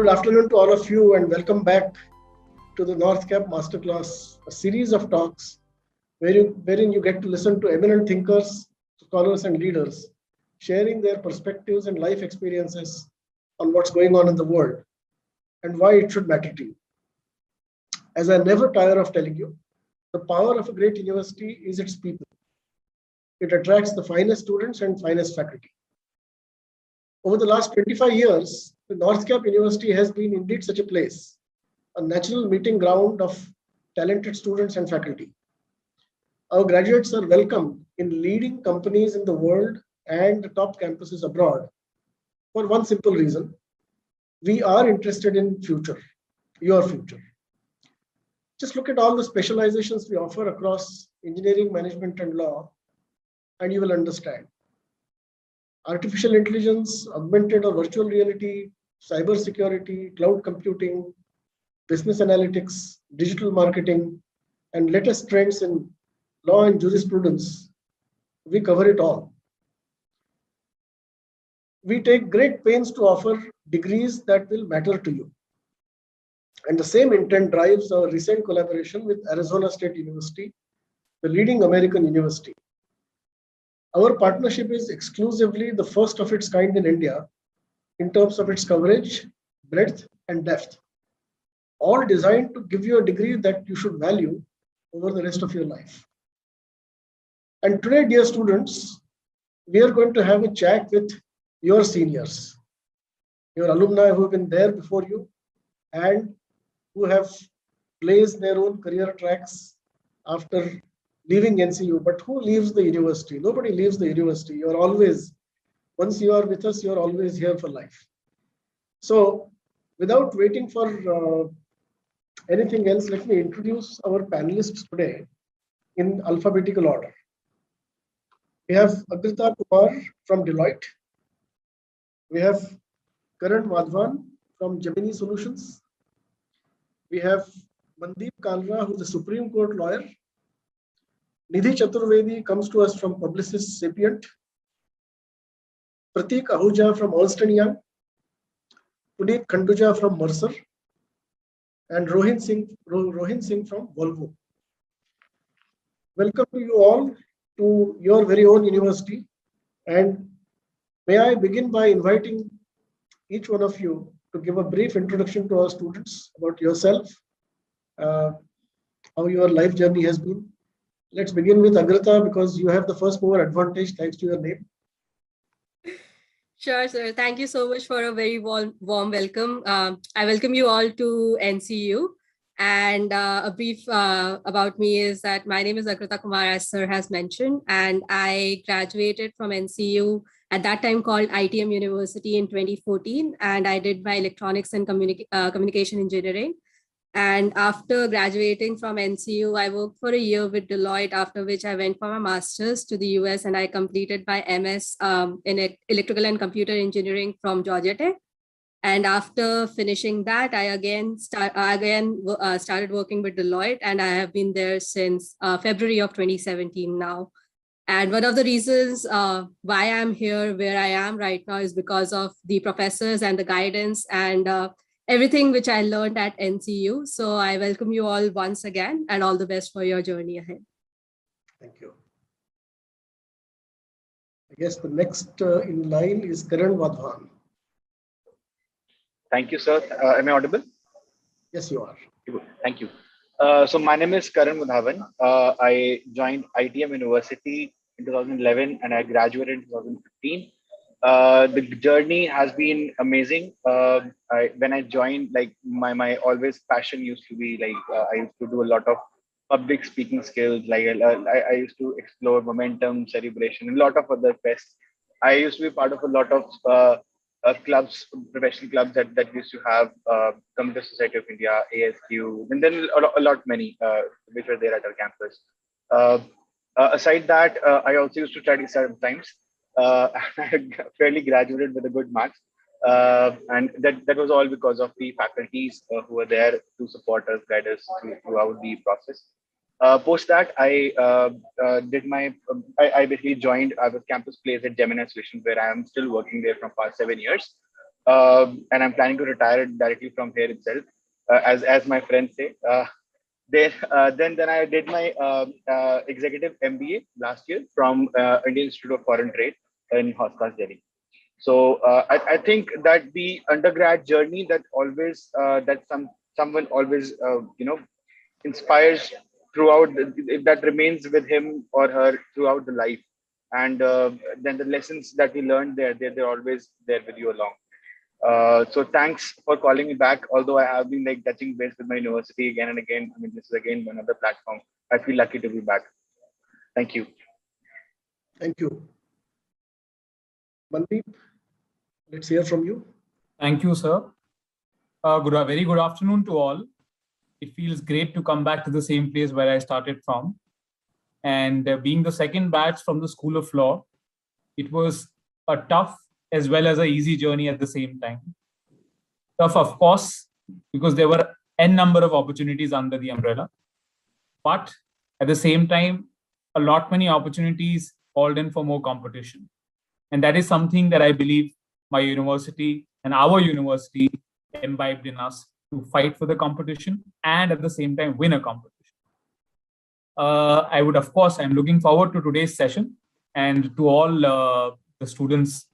Good afternoon to all of you and welcome back to the NorthCap Masterclass, a series of talks wherein you get to listen to eminent thinkers, scholars and leaders sharing their perspectives and life experiences on what's going on in the world and why it should matter to you. As I never tire of telling you, the power of a great university is its people. It attracts the finest students and finest faculty. Over the last 25 years, the NorthCap University has been indeed such a place, a natural meeting ground of talented students and faculty. Our graduates are welcome in leading companies in the world and the top campuses abroad for one simple reason. We are interested in future, your future. Just look at all the specializations we offer across engineering, management, and law, and you will understand. Artificial intelligence, augmented or virtual reality, cybersecurity, cloud computing, business analytics, digital marketing, and latest trends in law and jurisprudence. We cover it all. We take great pains to offer degrees that will matter to you. And the same intent drives our recent collaboration with Arizona State University, the leading American university. Our partnership is exclusively the first of its kind in India in terms of its coverage, breadth, and depth, all designed to give you a degree that you should value over the rest of your life. And today, dear students, we are going to have a chat with your seniors, your alumni who have been there before you and who have blazed their own career tracks after leaving NCU. But who leaves the university? Nobody leaves the university. You're always, once you are with us, you're always here for life. So without waiting for anything else, let me introduce our panelists today in alphabetical order. We have Agrata Kumar from Deloitte. We have Karan Mudhavan from Gemini Solutions. We have Mandeep Kalra, who's a Supreme Court lawyer. Nidhi Chaturvedi comes to us from Publicis Sapient. Prateek Ahuja from Ernst & Young. Puneet Khanduja from Mercer. And Rohin Singh from Volvo. Welcome to you all to your very own university. And may I begin by inviting each one of you to give a brief introduction to our students about yourself, how your life journey has been. Let's begin with Agrata because you have the first mover advantage thanks to your name. Sure, sir. Thank you so much for a very warm welcome. I welcome you all to NCU. And a brief about me is that my name is Agrata Kumar, as sir has mentioned, and I graduated from NCU at that time called ITM University in 2014, and I did my electronics and communication engineering. And after graduating from NCU, I worked for a year with Deloitte, after which I went for my master's to the US and I completed my MS in electrical and computer engineering from Georgia Tech. And after finishing that, I again started working with Deloitte, and I have been there since February of 2017 now. And one of the reasons why I'm here where I am right now is because of the professors and the guidance and everything which I learned at NCU. So I welcome you all once again and all the best for your journey ahead. Thank you. I guess the next in line is Karan Mudhavan. Thank you, sir. Am I audible? Yes, you are. Thank you. So my name is Karan Mudhavan. I joined ITM University in 2011 and I graduated in 2015. The journey has been amazing. When I joined, like my always passion used to be like I used to do a lot of public speaking skills. Like I used to explore momentum, celebration, and a lot of other fests. I used to be part of a lot of clubs, professional clubs that used to have Computer Society of India, ASQ, and then a lot many which were there at our campus. Aside that, I also used to study sometimes. I fairly graduated with a good marks, and that was all because of the faculties who were there to support us, guide us throughout the process. Post that, I basically joined. I was campus placed at Gemini Solutions, where I am still working there from past 7 years. and I'm planning to retire directly from here itself, as my friends say. Then I did my executive MBA last year from Indian Institute of Foreign Trade in Hostas, Delhi. So I think that the undergrad journey that always someone always inspires throughout that remains with him or her throughout the life, and then the lessons that we learned there, they're always there with you along. So thanks for calling me back. Although I have been like touching base with my university again and again. I mean, this is again another platform. I feel lucky to be back. Thank you. Thank you. Mandeep, let's hear from you. Thank you, sir. Very good afternoon to all. It feels great to come back to the same place where I started from. And being the second batch from the School of Law, it was a tough as well as an easy journey at the same time. Tough, of course, because there were n number of opportunities under the umbrella. But at the same time, many opportunities called in for more competition. And that is something that I believe my university and our university imbibed in us to fight for the competition and at the same time win a competition. I'm looking forward to today's session and to all the students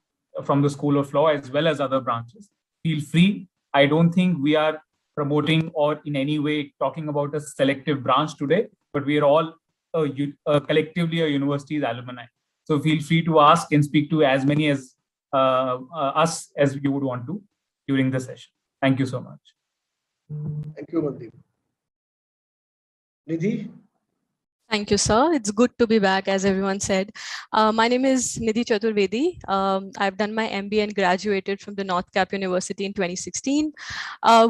from the School of Law as well as other branches. Feel free. I don't think we are promoting or in any way talking about a selective branch today, but we are all collectively a university's alumni. So feel free to ask and speak to as many as us as you would want to during the session. Thank you so much. Thank you, Mandeep. Nidhi? Thank you, sir. It's good to be back, as everyone said. My name is Nidhi Chaturvedi. I've done my MBA and graduated from the NorthCap University in 2016.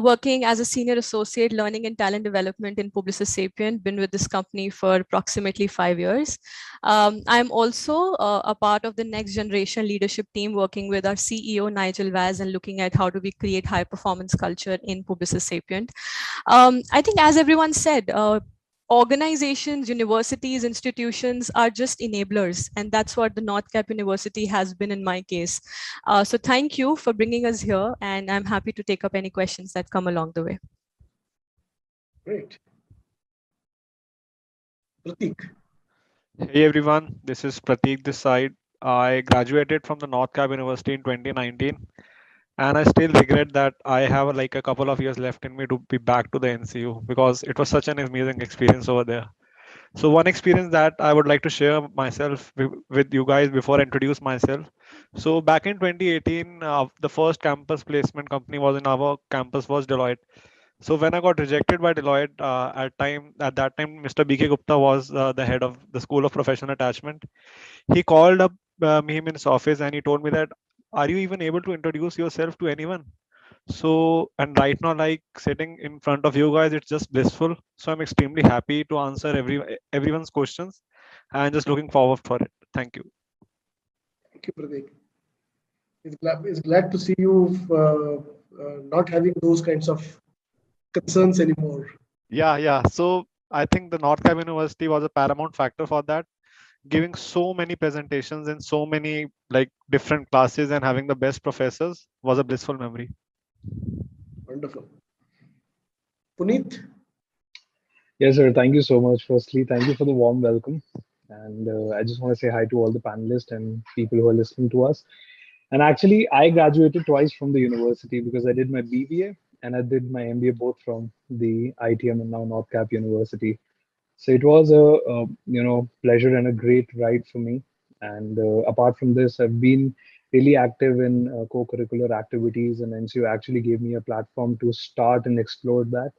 Working as a senior associate learning and talent development in Publicis Sapient, been with this company for approximately 5 years. I'm also a part of the next generation leadership team working with our CEO, Nigel Vaz, and looking at how do we create high performance culture in Publicis Sapient. I think as everyone said, organizations, universities, institutions are just enablers. And that's what the NorthCap University has been in my case. So thank you for bringing us here. And I'm happy to take up any questions that come along the way. Great. Prateek. Hey everyone, this is Prateek this side. I graduated from the NorthCap University in 2019. And I still regret that I have like a couple of years left in me to be back to the NCU because it was such an amazing experience over there. So one experience that I would like to share myself with you guys before I introduce myself. So back in 2018, the first campus placement company was in our campus was Deloitte. So when I got rejected by Deloitte, at that time, Mr. B.K. Gupta was the head of the School of Professional Attachment. He called up me in his office and he told me that, are you even able to introduce yourself to anyone? So, and right now, like sitting in front of you guys, it's just blissful. So I'm extremely happy to answer everyone's questions and just looking forward for it. Thank you. Thank you, Prateek. It's glad to see you not having those kinds of concerns anymore. Yeah. So I think the NorthCap University was a paramount factor for that. Giving so many presentations in so many like different classes and having the best professors was a blissful memory. Wonderful. Puneet? Yes, sir. Thank you so much. Firstly, thank you for the warm welcome. And I just want to say hi to all the panelists and people who are listening to us. And actually, I graduated twice from the university because I did my BBA and I did my MBA both from the ITM and now NorthCap University. So it was a pleasure and a great ride for me. And apart from this, I've been really active in co-curricular activities, and NCU actually gave me a platform to start and explore that.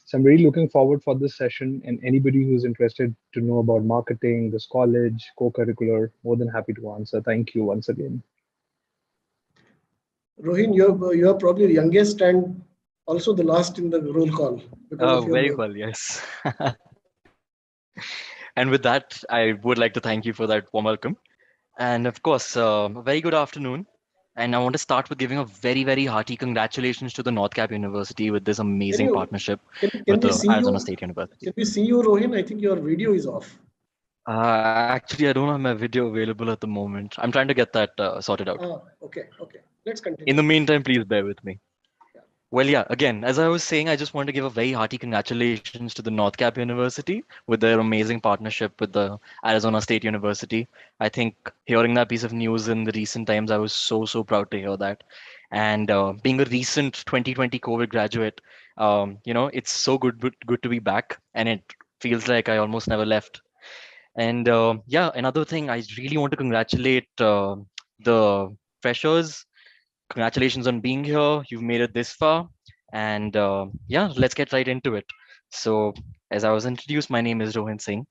So I'm really looking forward for this session, and anybody who's interested to know about marketing, this college, co-curricular, more than happy to answer. Thank you once again. Rohin, you're probably the youngest and also the last in the roll call. Very well, yes. And with that, I would like to thank you for that warm welcome. And of course, a very good afternoon. And I want to start with giving a very, very hearty congratulations to the NorthCap University with this amazing partnership with the Arizona State University. Can we see you, Rohin? I think your video is off. Actually, I don't have my video available at the moment. I'm trying to get that sorted out. Okay. Let's continue. In the meantime, please bear with me. Yeah. Well, yeah, again, as I was saying, I just want to give a very hearty congratulations to the NorthCap University with their amazing partnership with the Arizona State University. I think hearing that piece of news in the recent times, I was so proud to hear that. And being a recent 2020 COVID graduate, it's so good to be back, and it feels like I almost never left. And yeah, another thing, I really want to congratulate the freshers. Congratulations on being here. You've made it this far. And yeah, let's get right into it. So, as I was introduced, my name is Rohin Singh.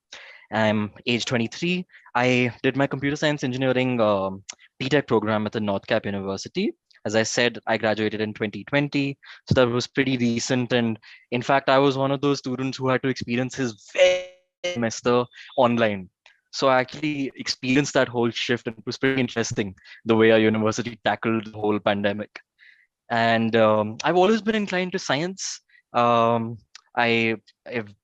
I'm age 23. I did my computer science engineering B.Tech program at the NorthCap University. As I said, I graduated in 2020. So that was pretty recent. And in fact, I was one of those students who had to experience his very semester online. So I actually experienced that whole shift, and it was pretty interesting the way our university tackled the whole pandemic. And I've always been inclined to science. Um, I've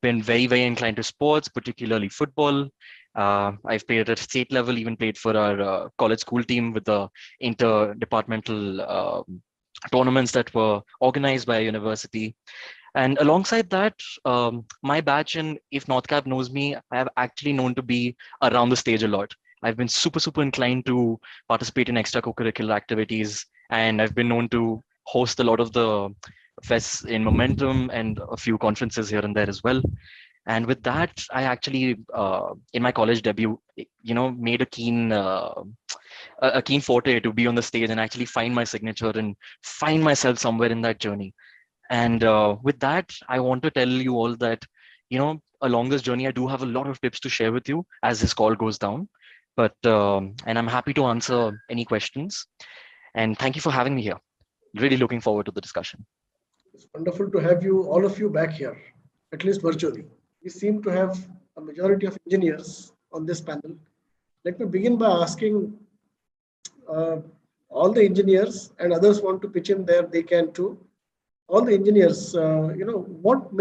been very inclined to sports, particularly football. I've played at state level, even played for our college school team with the interdepartmental tournaments that were organized by a university. And alongside that, my batch, and if NorthCap knows me, I have actually known to be around the stage a lot. I've been super inclined to participate in extracurricular activities, and I've been known to host a lot of the fests in Momentum and a few conferences here and there as well. And with that, I actually, in my college debut, made a keen forte to be on the stage and actually find my signature and find myself somewhere in that journey. And with that, I want to tell you all that, along this journey, I do have a lot of tips to share with you as this call goes down. But, and I'm happy to answer any questions. And thank you for having me here. Really looking forward to the discussion. It's wonderful to have you, all of you, back here, at least virtually. We seem to have a majority of engineers on this panel. Let me begin by asking all the engineers, and others want to pitch in there, they can too. All the engineers, what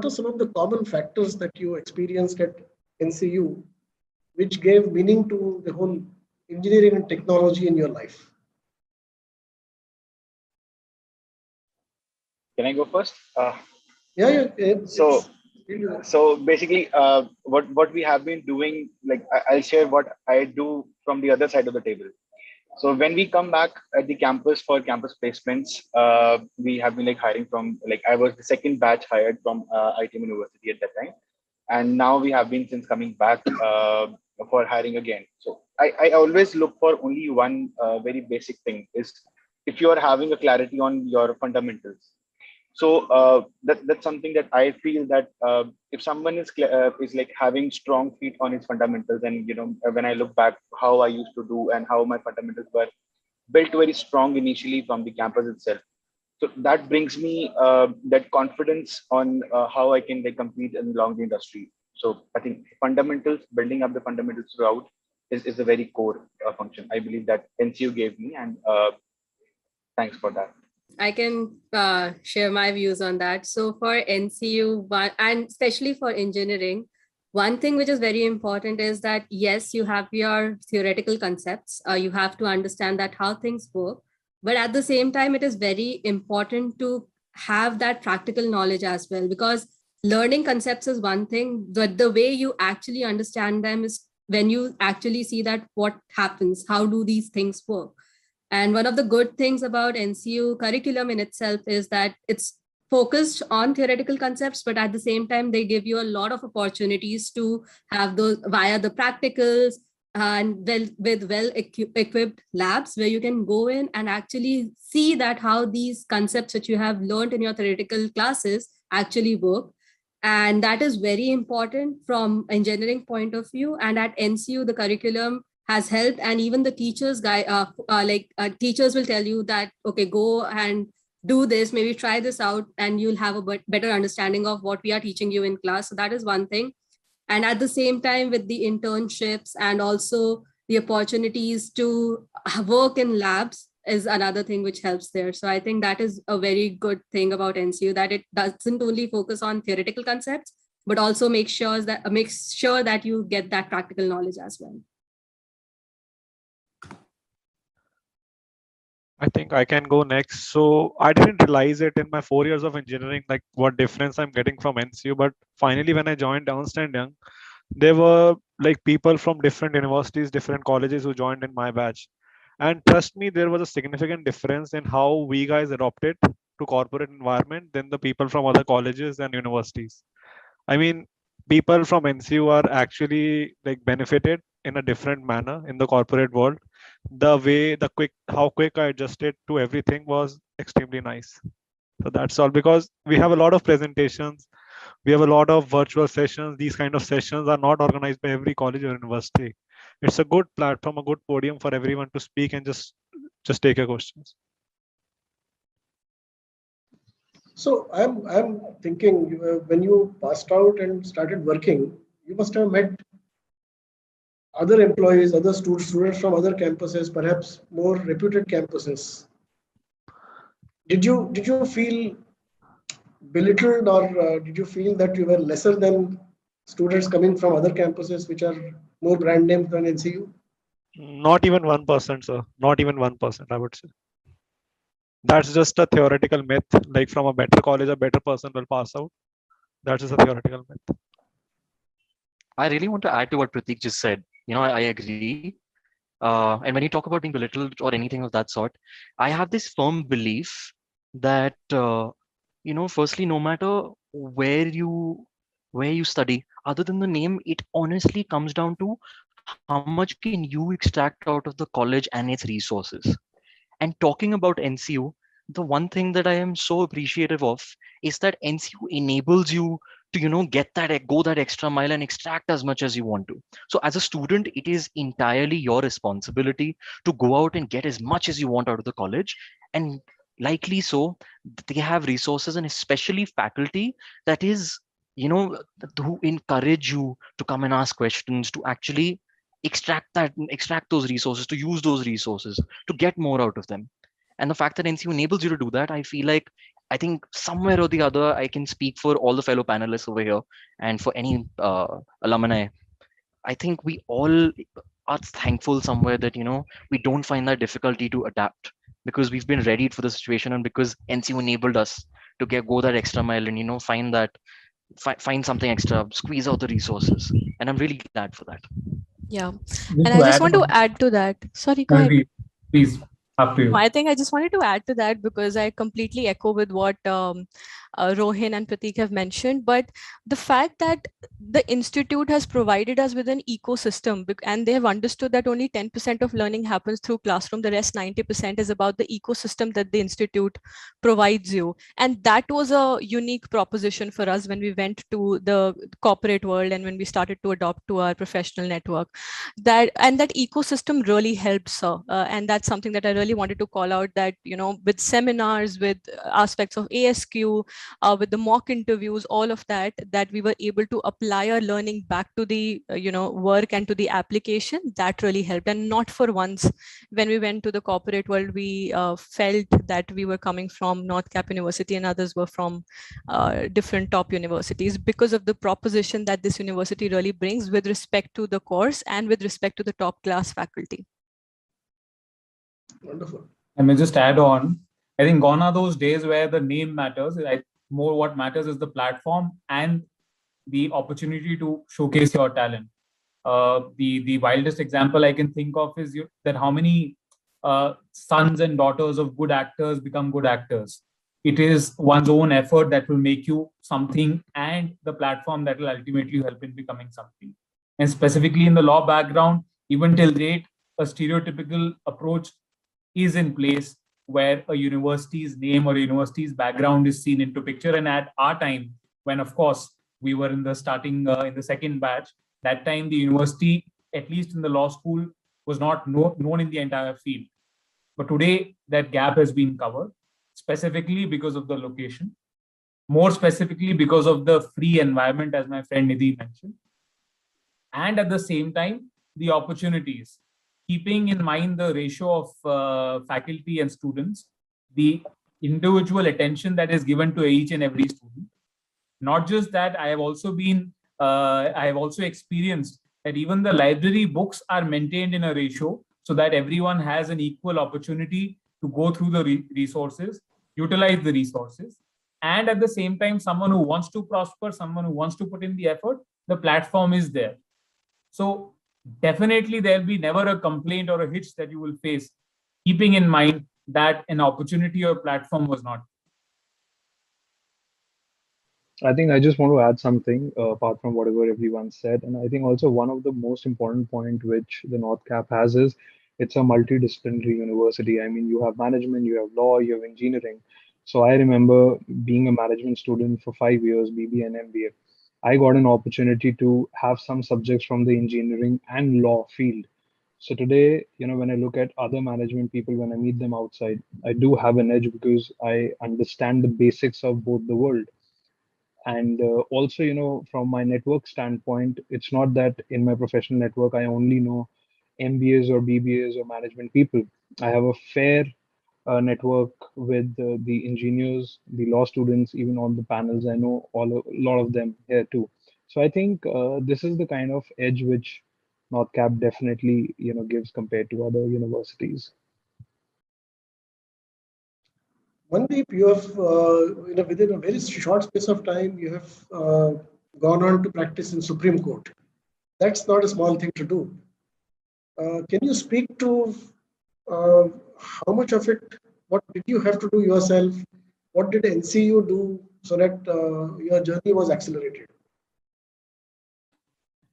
are some of the common factors that you experienced at NCU, which gave meaning to the whole engineering and technology in your life? Can I go first? Yeah. So basically, what we have been doing, like I'll share what I do from the other side of the table. So when we come back at the campus for campus placements, we have been like hiring from, like I was the second batch hired from ITM University at that time. And now we have been since coming back for hiring again. So I always look for only one very basic thing is if you are having a clarity on your fundamentals. So that's something that I feel that if someone is like having strong feet on his fundamentals, and when I look back how I used to do and how my fundamentals were built very strong initially from the campus itself, so that brings me that confidence on how I can like compete along the industry. So I think fundamentals, building up the fundamentals throughout is the very core function I believe that NCU gave me, and thanks for that. I can share my views on that. So for NCU, and especially for engineering, one thing which is very important is that, yes, you have your theoretical concepts. You have to understand that how things work. But at the same time, it is very important to have that practical knowledge as well, because learning concepts is one thing, but the way you actually understand them is when you actually see that what happens, how do these things work. And one of the good things about NCU curriculum in itself is that it's focused on theoretical concepts, but at the same time, they give you a lot of opportunities to have those via the practicals and with well-equipped labs where you can go in and actually see that how these concepts that you have learned in your theoretical classes actually work. And that is very important from engineering point of view. And at NCU, the curriculum has helped, and even the teachers teachers will tell you that, okay, go and do this, maybe try this out, and you'll have a better understanding of what we are teaching you in class. So that is one thing. And at the same time, with the internships and also the opportunities to work in labs is another thing which helps there. So I think that is a very good thing about NCU, that it doesn't only focus on theoretical concepts, but also makes sure that you get that practical knowledge as well. I think I can go next. So I didn't realize it in my 4 years of engineering, like what difference I'm getting from NCU. But finally, when I joined Ernst and Young, there were like people from different universities, different colleges who joined in my batch. And trust me, there was a significant difference in how we guys adopted to corporate environment than the people from other colleges and universities. I mean, people from NCU are actually like benefited in a different manner in the corporate world. The way, how quick I adjusted to everything was extremely nice. So that's all, because we have a lot of presentations, we have a lot of virtual sessions. These kind of sessions are not organized by every college or university. It's a good platform, a good podium for everyone to speak and just take your questions. So I'm thinking when you passed out and started working, you must have met other employees, other students from other campuses, perhaps more reputed campuses. Did you feel belittled, or did you feel that you were lesser than students coming from other campuses which are more brand names than NCU? Not even 1%, sir. Not even 1%, I would say. That's just a theoretical myth. Like from a better college, a better person will pass out. That's just a theoretical myth. I really want to add to what Prateek just said. I agree. And when you talk about being belittled or anything of that sort, I have this firm belief that firstly, no matter where you study, other than the name, it honestly comes down to how much can you extract out of the college and its resources. And talking about NCU, the one thing that I am so appreciative of is that NCU enables you to, get go that extra mile and extract as much as you want to. So as a student, it is entirely your responsibility to go out and get as much as you want out of the college. And likely so, they have resources and especially faculty that is, who encourage you to come and ask questions, to actually extract those resources, to use those resources, to get more out of them. And the fact that NCU enables you to do that, I think somewhere or the other, I can speak for all the fellow panelists over here and for any alumni. I think we all are thankful somewhere that, we don't find that difficulty to adapt because we've been readied for the situation and because NCU enabled us to go that extra mile and, find something extra, squeeze out the resources. And I'm really glad for that. Yeah. Just And to I just add want to on, add to that. Sorry, go ahead. please, after you. I think I just wanted to add to that because I completely echo with what Rohin and Prateek have mentioned. But the fact that the institute has provided us with an ecosystem and they have understood that only 10% of learning happens through classroom, the rest 90% is about the ecosystem that the institute provides you. And that was a unique proposition for us when we went to the corporate world and when we started to adopt to our professional network. That ecosystem really helps her, and that's something that I really wanted to call out, that with seminars, with aspects of ASQ, with the mock interviews, all of that we were able to apply our learning back to the work and to the application. That really helped. And not for once when we went to the corporate world, we felt that we were coming from NorthCap University and others were from different top universities, because of the proposition that this university really brings with respect to the course and with respect to the top class faculty. Wonderful. I may just add on, I think gone are those days where the name matters. More what matters is the platform and the opportunity to showcase your talent. The wildest example I can think of is that how many sons and daughters of good actors become good actors. It is one's own effort that will make you something, and the platform that will ultimately help in becoming something. And specifically in the law background, even till date, a stereotypical approach is in place where a university's name or a university's background is seen into picture. And at our time, when of course we were in the in the second batch, that time the university, at least in the law school, was not known in the entire field. But today that gap has been covered, specifically because of the location, more specifically because of the free environment, as my friend Nidhi mentioned. And at the same time, the opportunities, keeping in mind the ratio of faculty and students, the individual attention that is given to each and every student. Not just that, I have also experienced that even the library books are maintained in a ratio so that everyone has an equal opportunity to go through the resources, utilize the resources. And at the same time, someone who wants to prosper, someone who wants to put in the effort, the platform is there. So definitely there'll be never a complaint or a hitch that you will face, keeping in mind that an opportunity or platform was not. I think I just want to add something apart from whatever everyone said. And I think also one of the most important point which the NorthCap has is it's a multidisciplinary university. I mean, you have management, you have law, you have engineering. So I remember being a management student for 5 years, BB and MBA. I got an opportunity to have some subjects from the engineering and law field. So today, when I look at other management people, when I meet them outside, I do have an edge because I understand the basics of both the world. And also, from my network standpoint, it's not that in my professional network I only know MBAs or BBAs or management people. I have a fair network with the engineers, the law students, even on the panels. I know a lot of them here too. So I think this is the kind of edge which NorthCap definitely gives compared to other universities. Mandeep, you have, within a very short space of time, you have gone on to practice in Supreme Court. That's not a small thing to do. Can you speak to how much of it, what did you have to do yourself? What did NCU do so that your journey was accelerated?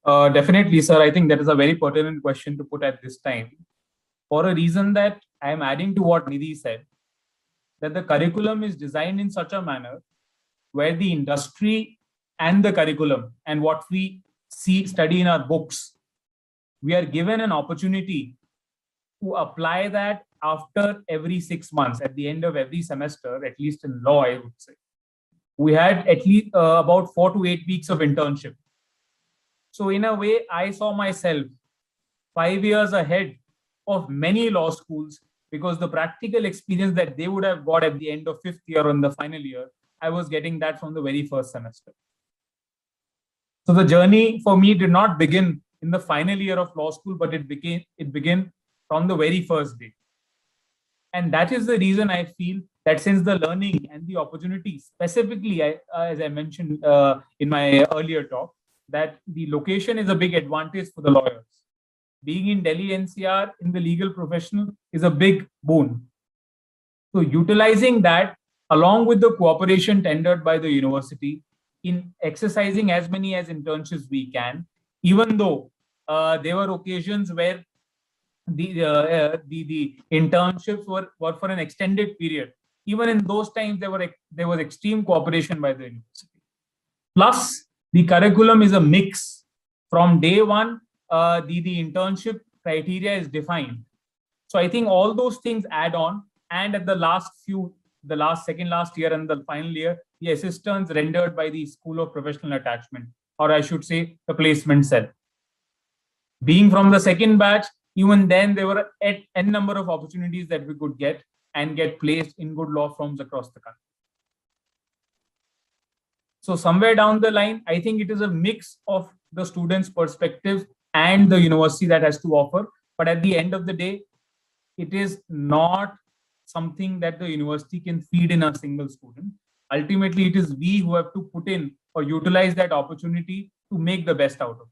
Definitely, sir. I think that is a very pertinent question to put at this time. For a reason that I am adding to what Nidhi said, that the curriculum is designed in such a manner where the industry and the curriculum and what we study in our books, we are given an opportunity to apply that after every 6 months, at the end of every semester, at least in law, I would say. We had at least about 4 to 8 weeks of internship. So in a way, I saw myself 5 years ahead of many law schools, because the practical experience that they would have got at the end of 5th year or in the final year, I was getting that from the very first semester. So the journey for me did not begin in the final year of law school, but it began from the very first day. And that is the reason I feel that since the learning and the opportunity, specifically, as I mentioned in my earlier talk, that the location is a big advantage for the lawyers. Being in Delhi NCR in the legal profession is a big boon. So utilizing that along with the cooperation tendered by the university in exercising as many as internships we can, even though there were occasions where the internships were for an extended period. Even in those times, there was extreme cooperation by the university. Plus, the curriculum is a mix. From day one, the internship criteria is defined. So I think all those things add on. And at the second last year and the final year, the assistance rendered by the School of Professional Attachment, or I should say the placement cell. Being from the second batch, even then there were n number of opportunities that we could get and get placed in good law firms across the country. So somewhere down the line, I think it is a mix of the students' perspective and the university that has to offer. But at the end of the day, it is not something that the university can feed in a single student. Ultimately, it is we who have to put in or utilize that opportunity to make the best out of it.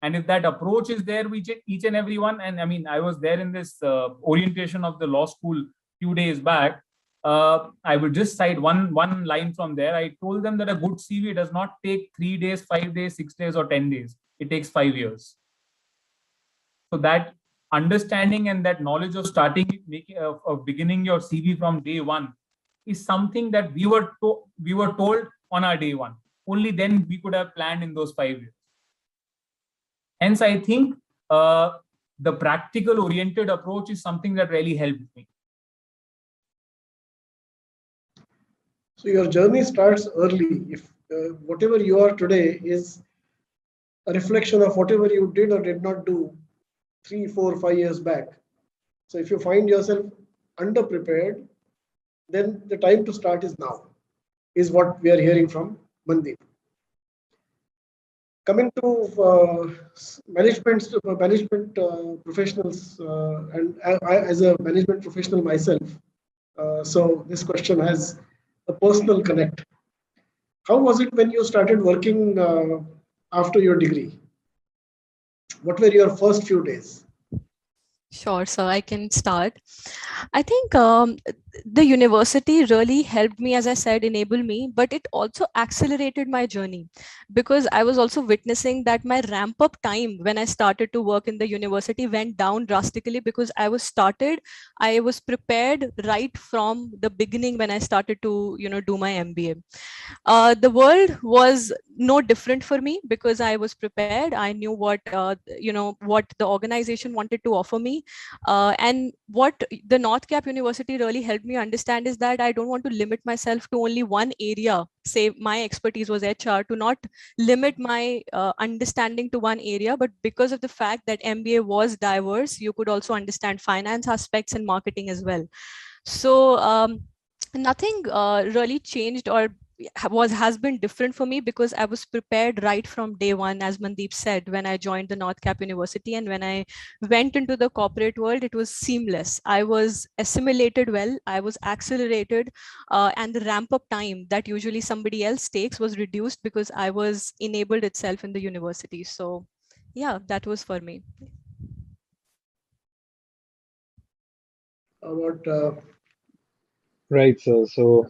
And if that approach is there with each and every one, and I mean, I was there in this orientation of the law school few days back, I would just cite one line from there. I told them that a good CV does not take 3 days, 5 days, 6 days, or 10 days. It takes 5 years. So that understanding and that knowledge of of beginning your CV from day one is something that we were told on our day one. Only then we could have planned in those 5 years. Hence, I think the practical oriented approach is something that really helped me. So your journey starts early. If whatever you are today is a reflection of whatever you did or did not do 3, 4, 5 years back. So if you find yourself underprepared, then the time to start is now, is what we are hearing from Mandeep. Coming to management professionals, and I, as a management professional myself, so this question has a personal connect. How was it when you started working after your degree? What were your first few days? Sure, so I can start. I think the university really helped me, as I said, enable me, but it also accelerated my journey because I was also witnessing that my ramp up time when I started to work in the university went down drastically because I was prepared right from the beginning when I started to, do my MBA. The world was no different for me because I was prepared. I knew what the organization wanted to offer me. And what the NorthCap University really helped me understand is that I don't want to limit myself to only one area. Say my expertise was HR, to not limit my understanding to one area, but because of the fact that MBA was diverse, you could also understand finance aspects and marketing as well. So nothing really changed or has been different for me because I was prepared right from day one, as Mandeep said, when I joined the NorthCap University. And when I went into the corporate world, it was seamless. I was assimilated well, I was accelerated, and the ramp up time that usually somebody else takes was reduced because I was enabled itself in the university. So yeah, that was for me. About Right, so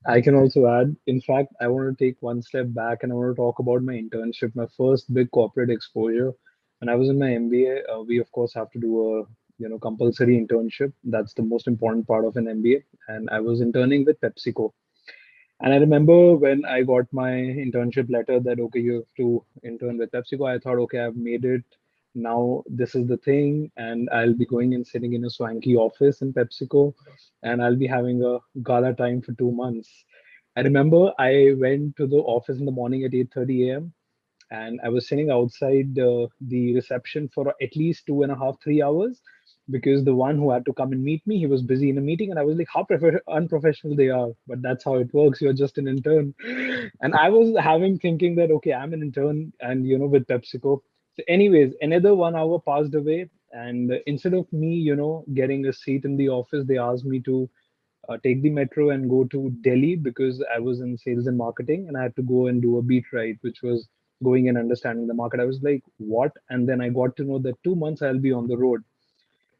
I can also add, in fact, I want to take one step back and I want to talk about my internship, my first big corporate exposure. When I was in my MBA, we of course have to do a compulsory internship. That's the most important part of an MBA. And I was interning with PepsiCo. And I remember when I got my internship letter that, okay, you have to intern with PepsiCo, I thought, okay, I've made it. Now this is the thing. And I'll be going and sitting in a swanky office in PepsiCo. And I'll be having a gala time for 2 months. I remember I went to the office in the morning at 8:30 a.m. and I was sitting outside the reception for at least 2.5, 3 hours because the one who had to come and meet me, he was busy in a meeting, and I was like, how unprofessional they are. But that's how it works. You're just an intern, and I was having thinking that okay, I'm an intern, and with PepsiCo. So, anyways, another 1 hour passed away, and instead of me, getting a seat in the office, they asked me to take the metro and go to Delhi because I was in sales and marketing and I had to go and do a beat ride, which was going and understanding the market. I was like, what? And then I got to know that 2 months I'll be on the road.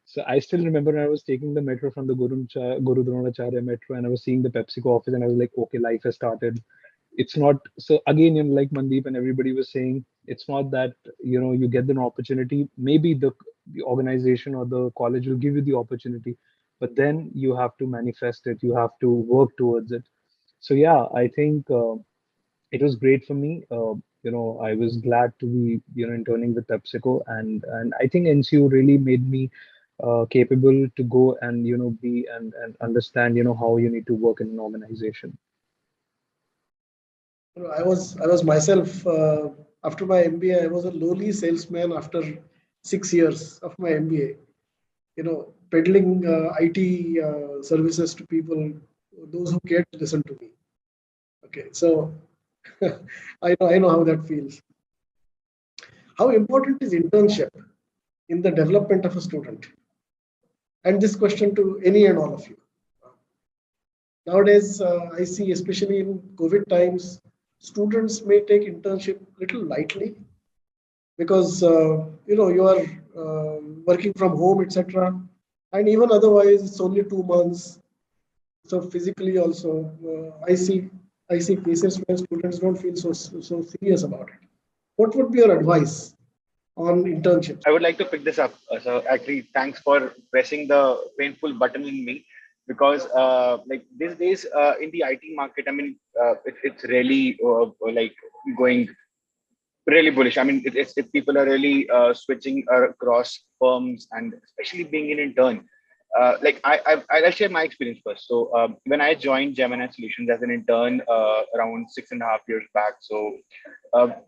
So I still remember when I was taking the metro from the Guru Dronacharya metro and I was seeing the PepsiCo office and I was like, okay, life has started. It's not so again, like Mandeep and everybody was saying, it's not that you get an opportunity. Maybe the organization or the college will give you the opportunity, but then you have to manifest it. You have to work towards it. So yeah, I think it was great for me. I was glad to be interning with PepsiCo, and I think NCU really made me capable to go and be and understand how you need to work in an organization. I was myself after my MBA. I was a lowly salesman after 6 years of my MBA. Peddling IT services to people, those who care to listen to me. Okay, so I know how that feels. How important is internship in the development of a student? And this question to any and all of you. Nowadays, I see, especially in COVID times, students may take internship little lightly because you are working from home, etc. And even otherwise, it's only 2 months. So physically also, I see cases where students don't feel so serious about it. What would be your advice on internships? I would like to pick this up. So actually, thanks for pressing the painful button in me, because like these days in the IT market, I mean, it's really like going really bullish. I mean, it's people are really switching across firms, and especially being an intern. Like I'll share my experience first. So when I joined Gemini Solutions as an intern around 6.5 years back, so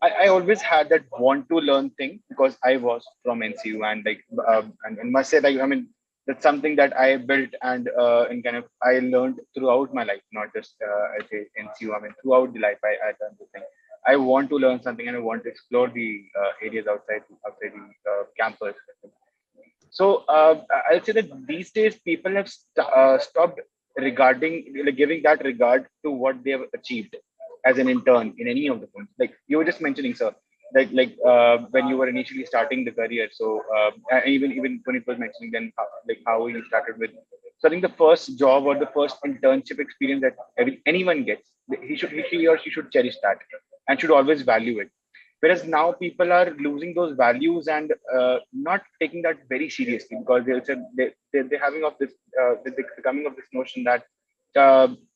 I always had that want to learn thing because I was from NCU, and like and must say, like, I mean, that's something that I built and kind of I learned throughout my life, not just I say NCU. I mean, throughout the life I learned the thing. I want to learn something and I want to explore the areas outside the campus. So I'll say that these days people have stopped giving that regard to what they have achieved as an intern in any of the firms. Like you were just mentioning, sir, when you were initially starting the career. So even Puneet was mentioning then how he started with. So I think the first job or the first internship experience that anyone gets, he or she should cherish that and should always value it. Whereas now people are losing those values and not taking that very seriously, because they're having of this they're coming of this notion that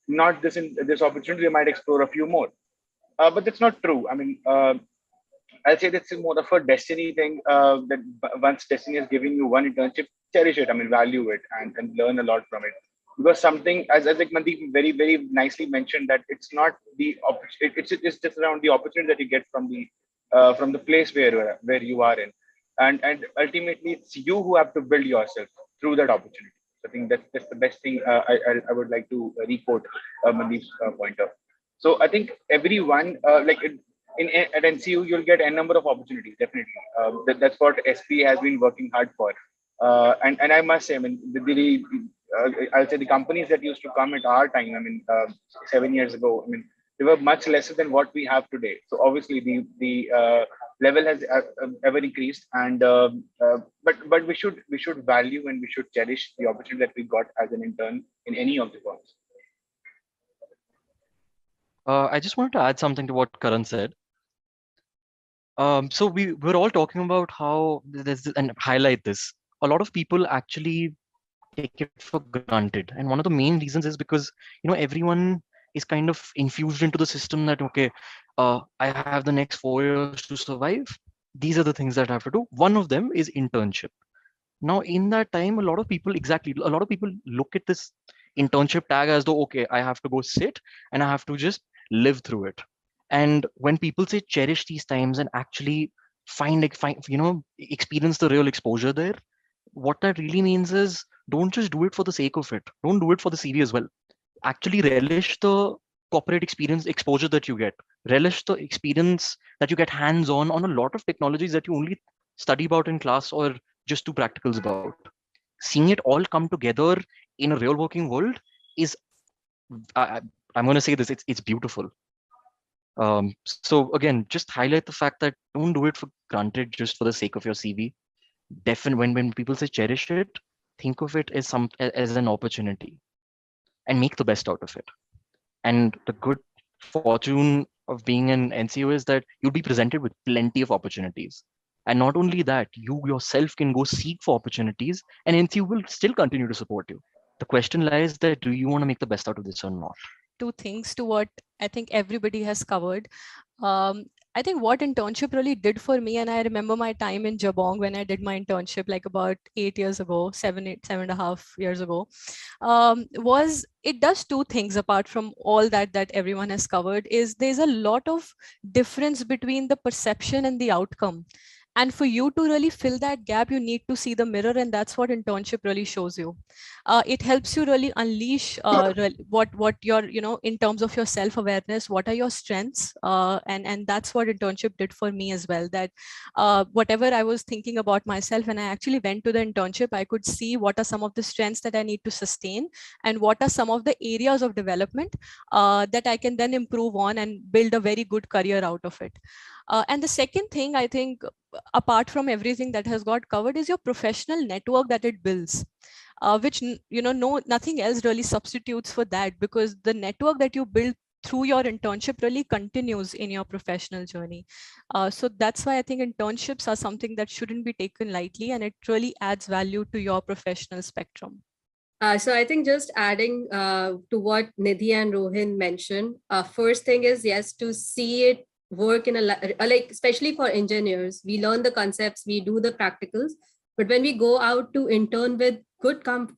not this opportunity, they might explore a few more. But that's not true. I mean, I'll say that's more of a destiny thing. That once destiny is giving you one internship, cherish it. I mean, value it and learn a lot from it. Because something, as like Mandeep very very nicely mentioned, that it's not the it's just around the opportunity that you get from the place where you are in, and ultimately it's you who have to build yourself through that opportunity. So I think that's the best thing. I would like to requote Mandeep's pointer. So I think everyone at NCU you'll get a number of opportunities, definitely. That's what SP has been working hard for. And I must say, I mean, I'll say the companies that used to come at our time, I mean, 7 years ago, I mean, they were much lesser than what we have today. So obviously the level has ever increased, and but we should value and we should cherish the opportunity that we got as an intern in any of the firms. I just wanted to add something to what Karan said. So we're all talking about how and highlight this. A lot of people actually take it for granted, and one of the main reasons is because everyone is kind of infused into the system that I have the next 4 years to survive. These are the things that I have to do. One of them is internship. Now, in that time, a lot of people look at this internship tag as though, okay, I have to go sit and I have to just live through it. And when people say cherish these times and actually experience the real exposure there, what that really means is don't just do it for the sake of it. Don't do it for the CV as well. Actually relish the corporate experience exposure that you get. Relish the experience that you get hands-on on a lot of technologies that you only study about in class or just do practicals about. Seeing it all come together in a real working world is, I'm going to say this, it's beautiful. So again, just highlight the fact that don't do it for granted just for the sake of your CV. Definitely, when people say cherish it, think of it as an opportunity and make the best out of it. And the good fortune of being an NCO is that you'll be presented with plenty of opportunities. And not only that, you yourself can go seek for opportunities, and NCO will still continue to support you. The question lies that do you want to make the best out of this or not? Two things to what I think everybody has covered. I think what internship really did for me, and I remember my time in Jabong when I did my internship like about 8 years ago, 7.5 years ago, was it does two things apart from all that everyone has covered. Is there's a lot of difference between the perception and the outcome. And for you to really fill that gap, you need to see the mirror, and that's what internship really shows you. It helps you really unleash what your, in terms of your self-awareness, what are your strengths, and that's what internship did for me as well. That whatever I was thinking about myself, when I actually went to the internship, I could see what are some of the strengths that I need to sustain, and what are some of the areas of development that I can then improve on and build a very good career out of it. And the second thing, I think, apart from everything that has got covered, is your professional network that it builds, which, nothing else really substitutes for that, because the network that you build through your internship really continues in your professional journey. So that's why I think internships are something that shouldn't be taken lightly, and it really adds value to your professional spectrum. So I think just adding to what Nidhi and Rohin mentioned, first thing is, yes, to see it work in especially for engineers, we learn the concepts, we do the practicals, but when we go out to intern with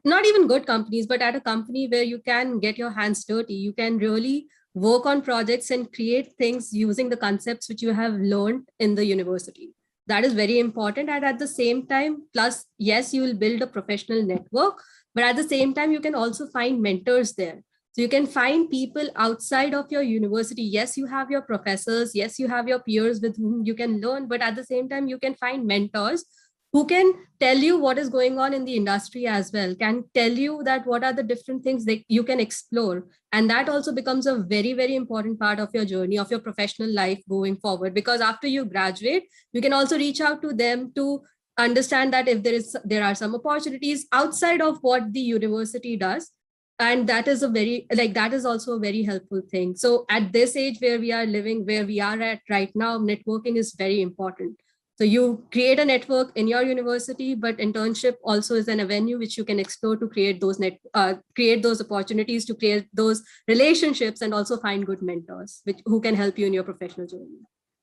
not even good companies, but at a company where you can get your hands dirty, you can really work on projects and create things using the concepts which you have learned in the university. That is very important. And at the same time, plus, yes, you will build a professional network, but at the same time, you can also find mentors there. So you can find people outside of your university. Yes, you have your professors. Yes, you have your peers with whom you can learn, but at the same time, you can find mentors who can tell you what is going on in the industry as well, can tell you that what are the different things that you can explore. And that also becomes a very, very important part of your journey, of your professional life going forward. Because after you graduate, you can also reach out to them to understand that if there are some opportunities outside of what the university does. And that is that is also a very helpful thing. So at this age where we are living, where we are at right now, networking is very important. So you create a network in your university, but internship also is an avenue which you can explore to create those opportunities, to create those relationships, and also find good mentors who can help you in your professional journey.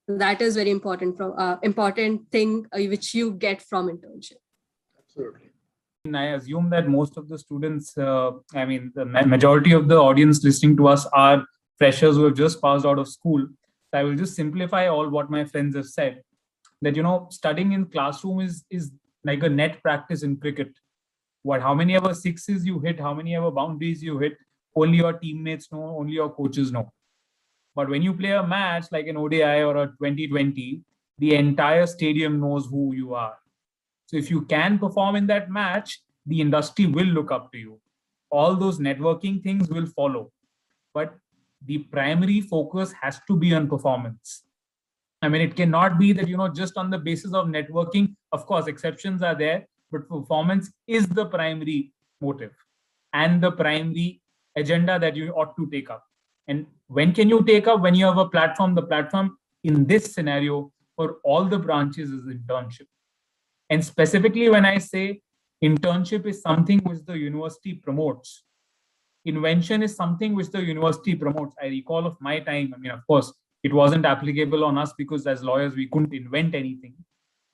So that is very important important thing which you get from internship. Absolutely. I assume that most of the students, the majority of the audience listening to us are freshers who have just passed out of school. So I will just simplify all what my friends have said. That, studying in classroom is like a net practice in cricket. How many ever sixes you hit, how many ever boundaries you hit, only your teammates know, only your coaches know. But when you play a match like an ODI or a 2020, the entire stadium knows who you are. So if you can perform in that match, the industry will look up to you. All those networking things will follow. But the primary focus has to be on performance. It cannot be that, just on the basis of networking. Of course, exceptions are there, but performance is the primary motive and the primary agenda that you ought to take up. And when can you take up? When you have a platform. The platform in this scenario for all the branches is internship. And specifically when I say internship is something which the university promotes, invention is something which the university promotes. I recall of my time, of course, it wasn't applicable on us because as lawyers, we couldn't invent anything.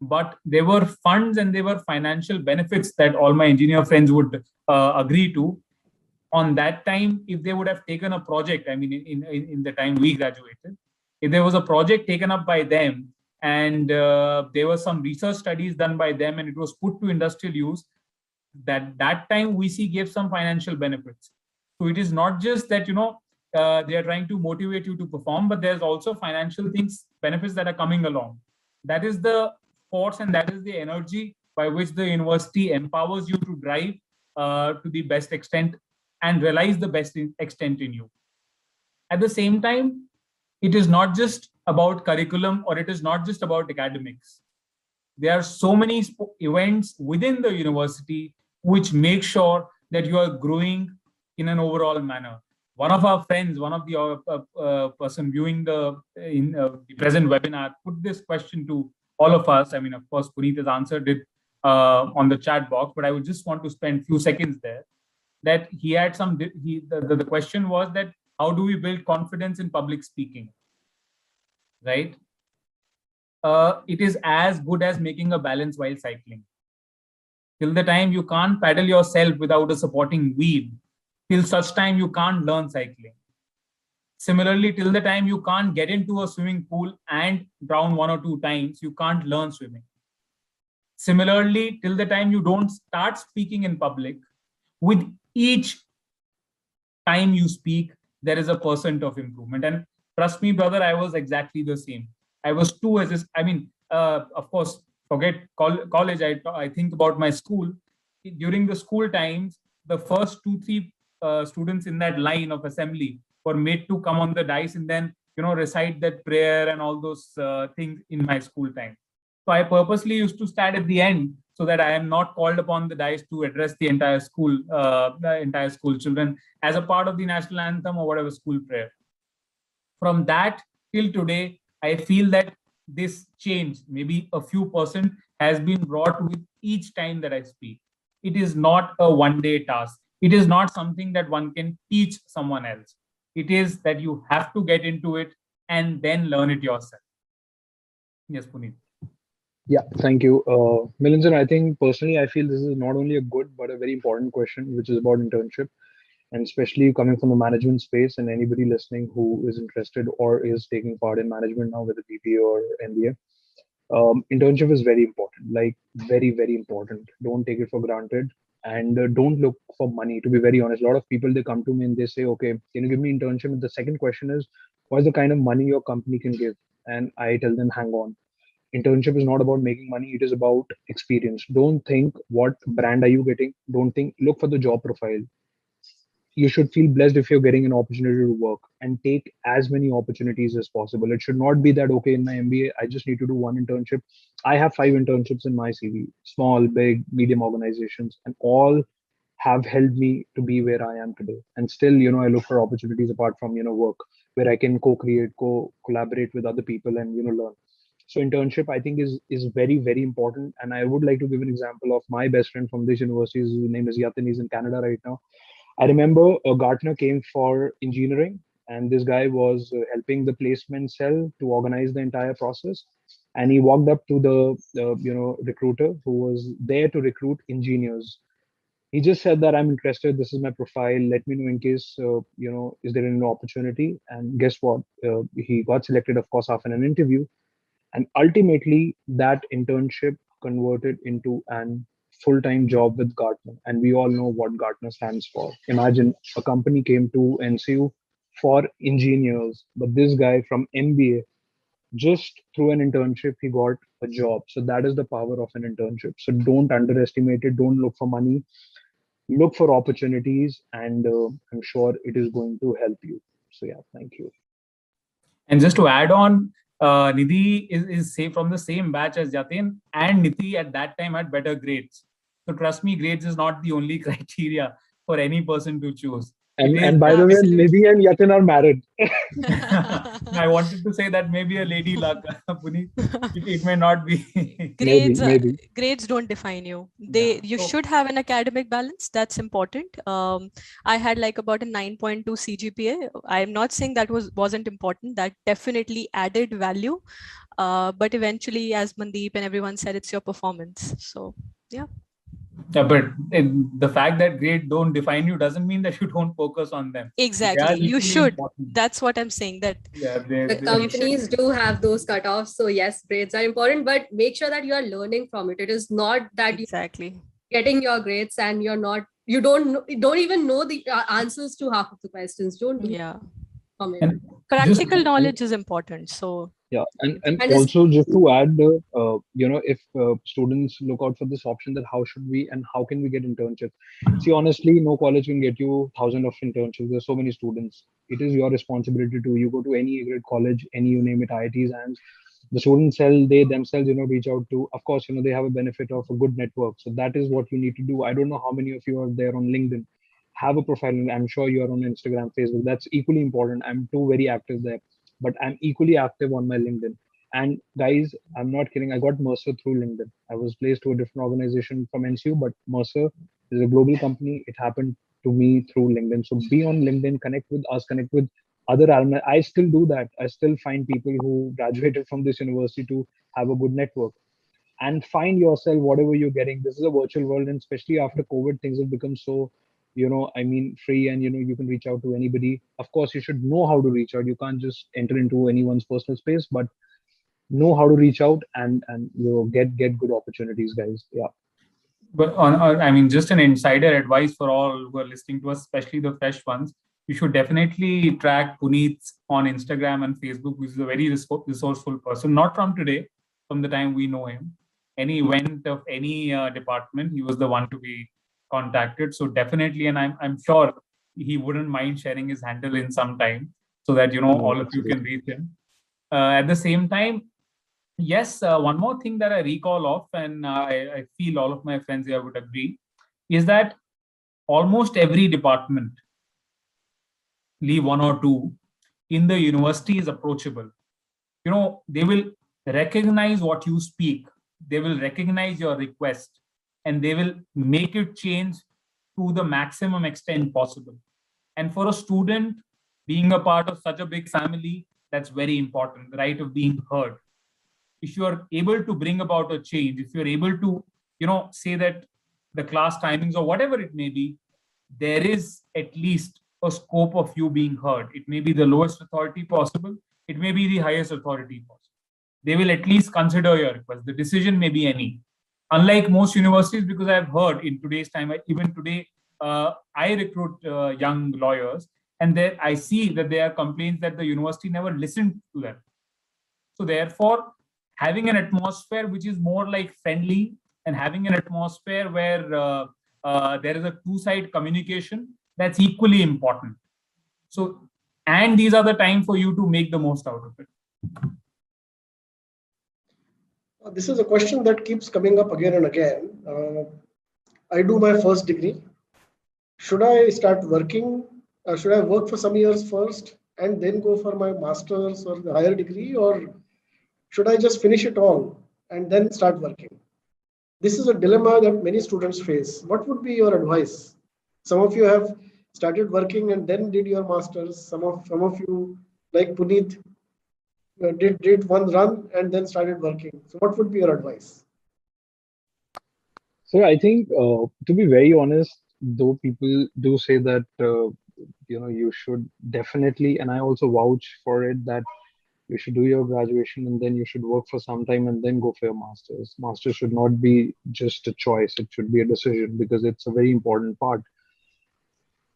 But there were funds and there were financial benefits that all my engineer friends would agree to. On that time, if they would have taken a project, in the time we graduated, if there was a project taken up by them and there were some research studies done by them and it was put to industrial use, that time VC gave some financial benefits. So it is not just that, they are trying to motivate you to perform, but there's also financial benefits that are coming along. That is the force and that is the energy by which the university empowers you to drive to the best extent and realize the best extent in you. At the same time, it is not just about curriculum or it is not just about academics. There are so many events within the university which make sure that you are growing in an overall manner. One of our friends, one of the person viewing the present webinar, put this question to all of us. Of course, Puneet has answered it on the chat box, but I would just want to spend a few seconds there. That he had the question was that how do we build confidence in public speaking, right? It is as good as making a balance while cycling. Till the time you can't paddle yourself without a supporting wheel, till such time you can't learn cycling. Similarly, till the time you can't get into a swimming pool and drown 1 or 2 times, you can't learn swimming. Similarly, till the time you don't start speaking in public, with each time you speak, there is a % of improvement. And trust me, brother, I was exactly the same. I was too of course, forget college. I think about my school. During the school times, the first 2-3 students in that line of assembly were made to come on the dais and then, recite that prayer and all those things in my school time. So I purposely used to stand at the end so that I am not called upon the dais to address the entire school children as a part of the national anthem or whatever school prayer. From that till today, I feel that this change, maybe a few %, has been brought with each time that I speak. It is not a one-day task. It is not something that one can teach someone else. It is that you have to get into it and then learn it yourself. Yes, Puneet. Yeah, thank you. Milind, I think personally, I feel this is not only a good, but a very important question, which is about internship. And especially coming from the management space, and anybody listening who is interested or is taking part in management now, whether BBA or MBA, internship is very important, like very, very important. Don't take it for granted. and don't look for money. To be very honest, a lot of people, they come to me and they say, okay, can you give me internship? And the second question is, what is the kind of money your company can give? And I tell them, hang on, internship is not about making money, it is about experience. Don't think what brand are you getting, don't think, look for the job profile. You should feel blessed if you're getting an opportunity to work, and take as many opportunities as possible. It should not be that, okay, in my MBA I just need to do one internship. I have 5 internships in my CV, small, big, medium organizations, and all have helped me to be where I am today. And still, I look for opportunities apart from, work, where I can co-create, collaborate with other people and, learn. So internship, I think, is very, very important. And I would like to give an example of my best friend from this university. His name is Yatin. He's in Canada right now. I remember a Gartner came for engineering, and this guy was helping the placement cell to organize the entire process. And he walked up to the recruiter who was there to recruit engineers. He just said that, I'm interested. This is my profile. Let me know in case is there any opportunity. And guess what? He got selected, of course, after an interview, and ultimately that internship converted into an full-time job with Gartner. And we all know what Gartner stands for. Imagine a company came to NCU for engineers, but this guy from MBA, just through an internship, he got a job. So that is the power of an internship. So don't underestimate it. Don't look for money. Look for opportunities, and I'm sure it is going to help you. So yeah, thank you. And just to add on, Nidhi is say from the same batch as Yatin, and Nidhi at that time had better grades. So trust me, grades is not the only criteria for any person to choose. And by the way, Nidhi and Yatin are married. I wanted to say that maybe a lady luck, Puneet. It may not be. Maybe. Grades don't define you. You should have an academic balance. That's important. I had like about a 9.2 CGPA. I'm not saying that wasn't important. That definitely added value. But eventually, as Mandeep and everyone said, it's your performance. So yeah. Yeah, but the fact that grades don't define you doesn't mean that you don't focus on them. Exactly. You should. Important. That's what I'm saying. That the companies do have those cutoffs. So yes, grades are important, but make sure that you are learning from it. It is not that you're getting your grades and you don't even know the answers to half of the questions. Don't do and practical knowledge is important. So yeah, and also just to add, if students look out for this option, that how should we and how can we get internships? See, honestly, no college can get you thousands of internships. There's so many students. It is your responsibility to, you go to any great college, any, you name it, IITs, and the students they themselves, reach out to, of course, they have a benefit of a good network. So that is what you need to do. I don't know how many of you are there on LinkedIn. Have a profile, and I'm sure you are on Instagram, Facebook. That's equally important. I'm too very active there, but I'm equally active on my LinkedIn. And guys, I'm not kidding. I got Mercer through LinkedIn. I was placed to a different organization from NCU, but Mercer is a global company. It happened to me through LinkedIn. So be on LinkedIn, connect with us, connect with other alumni. I still do that. I still find people who graduated from this university to have a good network. And find yourself whatever you're getting. This is a virtual world, and especially after COVID, things have become so free, and you can reach out to anybody. Of course, you should know how to reach out. You can't just enter into anyone's personal space, but know how to reach out and get good opportunities, guys. Yeah. But just an insider advice for all who are listening to us, especially the fresh ones. You should definitely track Puneet on Instagram and Facebook, who is a very resourceful person. Not from today, from the time we know him. Any event of any department, he was the one to be contacted. So definitely, and I'm sure he wouldn't mind sharing his handle in some time, so that all of you can reach him. At the same time, yes, one more thing that I recall of, and I feel all of my friends here would agree, is that almost every department, leave one or two, in the university is approachable. They will recognize what you speak. They will recognize your request, and they will make it change to the maximum extent possible. And for a student, being a part of such a big family, that's very important, the right of being heard. If you are able to bring about a change, if you're able to, say that the class timings or whatever it may be, there is at least a scope of you being heard. It may be the lowest authority possible. It may be the highest authority possible. They will at least consider your request. The decision may be any. unlike most universities, because I've heard in today's time, even today, I recruit young lawyers, and there I see that there are complaints that the university never listened to them. So therefore, having an atmosphere which is more like friendly and having an atmosphere where there is a two-side communication, that's equally important. So, and these are the time for you to make the most out of it. This is a question that keeps coming up again and again. I do my first degree. Should I start working? Should I work for some years first and then go for my master's or the higher degree? Or should I just finish it all and then start working? This is a dilemma that many students face. What would be your advice? Some of you have started working and then did your master's. Some of you, like Puneet, did one run and then started working. So what would be your advice? So I think, to be very honest, though people do say that you should definitely, and I also vouch for it, that you should do your graduation and then you should work for some time and then go for your masters. Masters should not be just a choice; it should be a decision, because it's a very important part.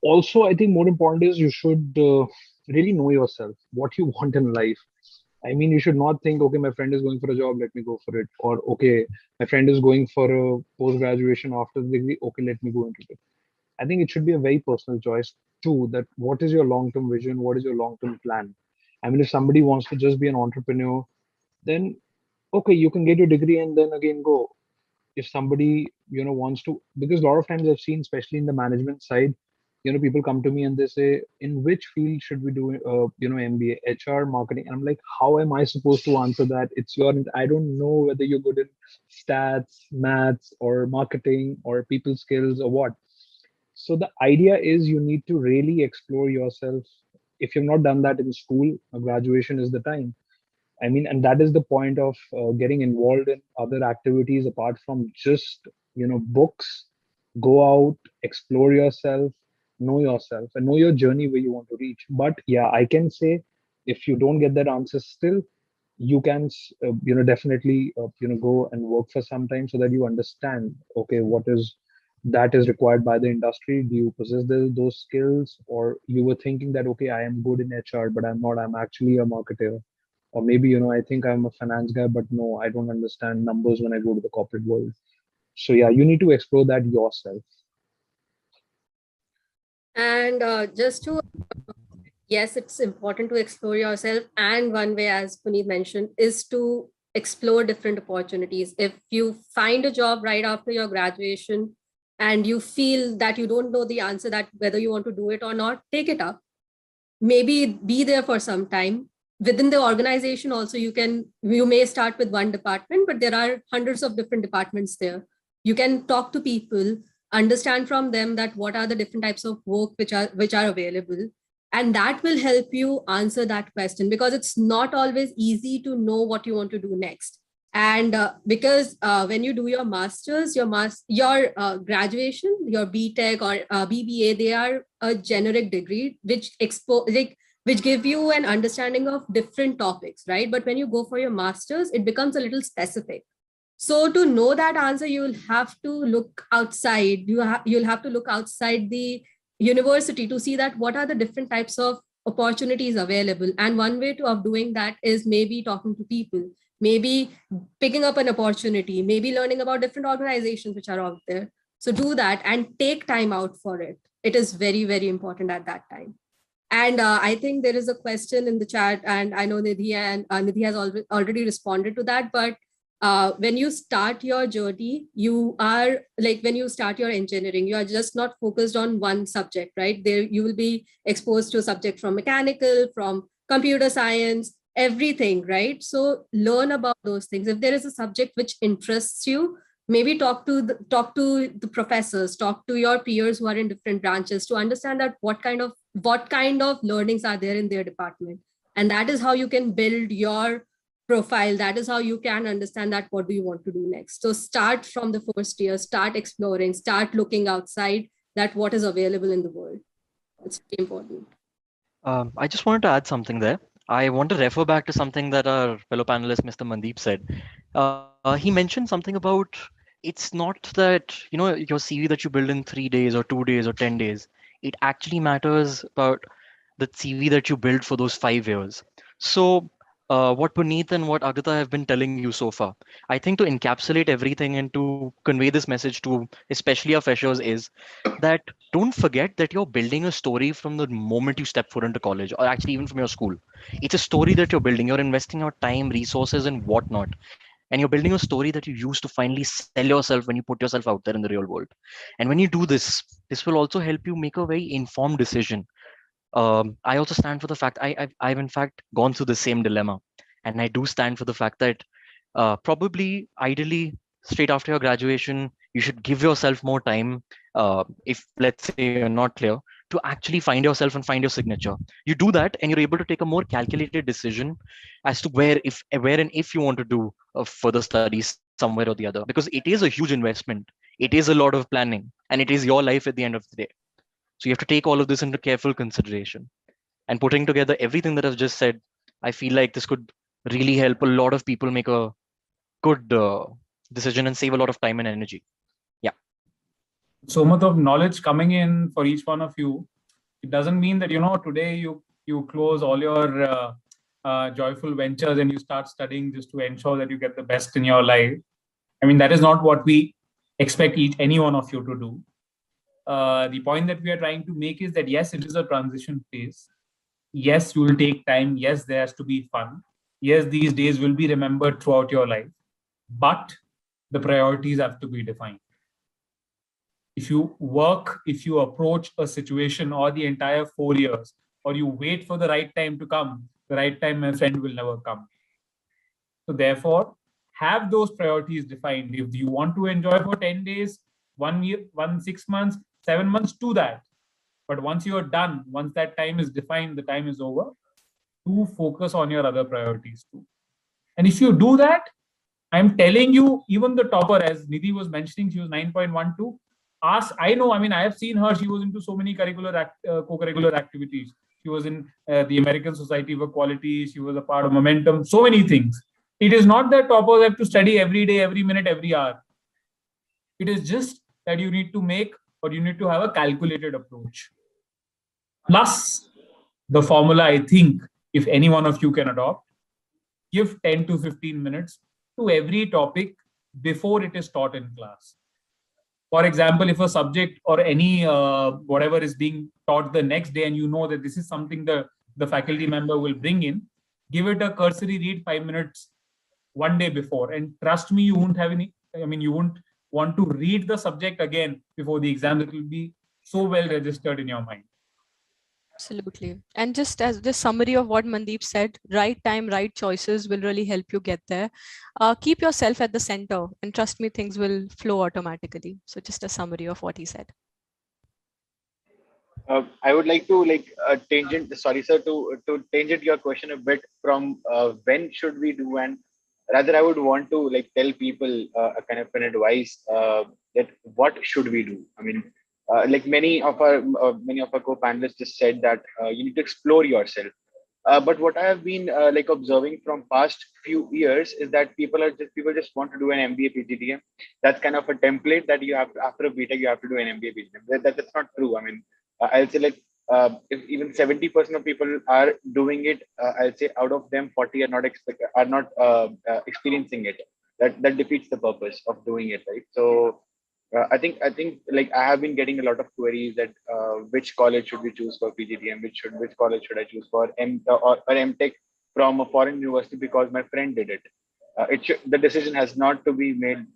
Also, I think more important is you should really know yourself, what you want in life. I mean, you should not think, okay, my friend is going for a job, let me go for it. Or, okay, my friend is going for a post graduation after the degree, okay, let me go into it. I think it should be a very personal choice too, that what is your long term vision? What is your long term plan? I mean, if somebody wants to just be an entrepreneur, then okay, you can get your degree and then again go. If somebody wants to, because a lot of times I've seen, especially in the management side, people come to me and they say, in which field should we do MBA, HR, marketing? And I'm like, how am I supposed to answer that? It's your, I don't know whether you're good in stats, maths, or marketing, or people skills, or what. So the idea is you need to really explore yourself. If you've not done that in school, graduation is the time. I mean, and that is the point of getting involved in other activities apart from just, books. Go out, explore yourself, and know your journey where you want to reach. But yeah, I can say, if you don't get that answer still, you can, definitely, go and work for some time so that you understand, okay, what is that is required by the industry. Do you possess those skills, or you were thinking that, okay, I am good in HR, but I'm not. I'm actually a marketer. Or maybe, I think I'm a finance guy, but no, I don't understand numbers when I go to the corporate world. So yeah, you need to explore that yourself. And just to, yes, it's important to explore yourself. And one way, as Puneet mentioned, is to explore different opportunities. If you find a job right after your graduation and you feel that you don't know the answer, that whether you want to do it or not, take it up. Maybe be there for some time. Within the organization also, you may start with one department, but there are hundreds of different departments there. You can talk to people, understand from them that what are the different types of work which are available, and that will help you answer that question, because it's not always easy to know what you want to do next. And because when you do your masters, your graduation, your B.Tech or BBA, they are a generic degree which give you an understanding of different topics, right? But when you go for your masters, it becomes a little specific. So to know that answer, you'll have to look outside. You'll have to look outside the university to see that what are the different types of opportunities available. And one way of doing that is maybe talking to people, maybe picking up an opportunity, maybe learning about different organizations which are out there. So do that and take time out for it. It is very, very important at that time. And I think there is a question in the chat, and I know Nidhi has already responded to that. But when you start your journey, you are like, when you start your engineering, you are just not focused on one subject, right? There you will be exposed to a subject from mechanical, from computer science, everything, right? So learn about those things. If there is a subject which interests you, maybe talk to the professors, talk to your peers who are in different branches to understand that what kind of learnings are there in their department. And that is how you can build your profile. That is how you can understand that what do you want to do next. So start from the first year, start exploring, start looking outside that what is available in the world. It's very important. I just wanted to add something there. I want to refer back to something that our fellow panelist, Mr. Mandeep, said. He mentioned something about it's not that, your CV that you build in 3 days or 2 days or 10 days. It actually matters about the CV that you build for those 5 years. So, what Puneet and what Agrata have been telling you so far, I think to encapsulate everything and to convey this message to especially our freshers is that don't forget that you're building a story from the moment you step foot into college, or actually even from your school. It's a story that you're building. You're investing your time, resources, and whatnot, and you're building a story that you use to finally sell yourself when you put yourself out there in the real world. And when you do this will also help you make a very informed decision. I also stand for the fact I've in fact gone through the same dilemma, and I do stand for the fact that probably ideally straight after your graduation you should give yourself more time, if let's say you're not clear, to actually find yourself and find your signature. You do that and you're able to take a more calculated decision as to where and if you want to do further studies somewhere or the other, because it is a huge investment, it is a lot of planning, and it is your life at the end of the day. So you have to take all of this into careful consideration. And putting together everything that I've just said, I feel like this could really help a lot of people make a good decision and save a lot of time and energy. Yeah. So much of knowledge coming in for each one of you. It doesn't mean that, today you close all your joyful ventures and you start studying just to ensure that you get the best in your life. I mean, that is not what we expect any one of you to do. The point that we are trying to make is that, yes, it is a transition phase. Yes, you will take time. Yes, there has to be fun. Yes, these days will be remembered throughout your life. But the priorities have to be defined. If you approach a situation or the entire 4 years, or you wait for the right time to come, the right time, my friend, will never come. So therefore, have those priorities defined. If you want to enjoy for 10 days, 1 year, 6 months, 7 months, do that. But once you are done, once that time is defined, the time is over, to focus on your other priorities too. And if you do that, I'm telling you, even the topper, as Nidhi was mentioning, she was 9.12. I know, I have seen her. She was into so many co-curricular activities. She was in the American Society for Quality. She was a part of Momentum, so many things. It is not that toppers have to study every day, every minute, every hour. It is just that you need to have a calculated approach. Plus, the formula, I think, if any one of you can adopt, give 10 to 15 minutes to every topic before it is taught in class. For example, if a subject or any whatever is being taught the next day and you know that this is something the faculty member will bring in, give it a cursory read 5 minutes one day before. And trust me, you won't you won't want to read the subject again before the exam. It will be so well registered in your mind. Absolutely. And just as the summary of what Mandeep said, right time, right choices will really help you get there. Keep yourself at the center and trust me, things will flow automatically. So just a summary of what he said. I would like to tangent. Sorry, sir, to tangent your question a bit from when should we do, and rather I would want to tell people a kind of an advice that what should we do. Many of our co-panelists just said that you need to explore yourself. But what I have been observing from past few years is that people just want to do an MBA PGDM. That's kind of a template that you have after a B.Tech you have to do an MBA PGDM. That's not true. I'll say if even 70% of people are doing it, I'll say out of them 40 are not experiencing it. That defeats the purpose of doing it, right? So I think I have been getting a lot of queries that which college should we choose for PGDM, which college should I choose for or M.Tech from a foreign university because my friend did it. The decision has not to be made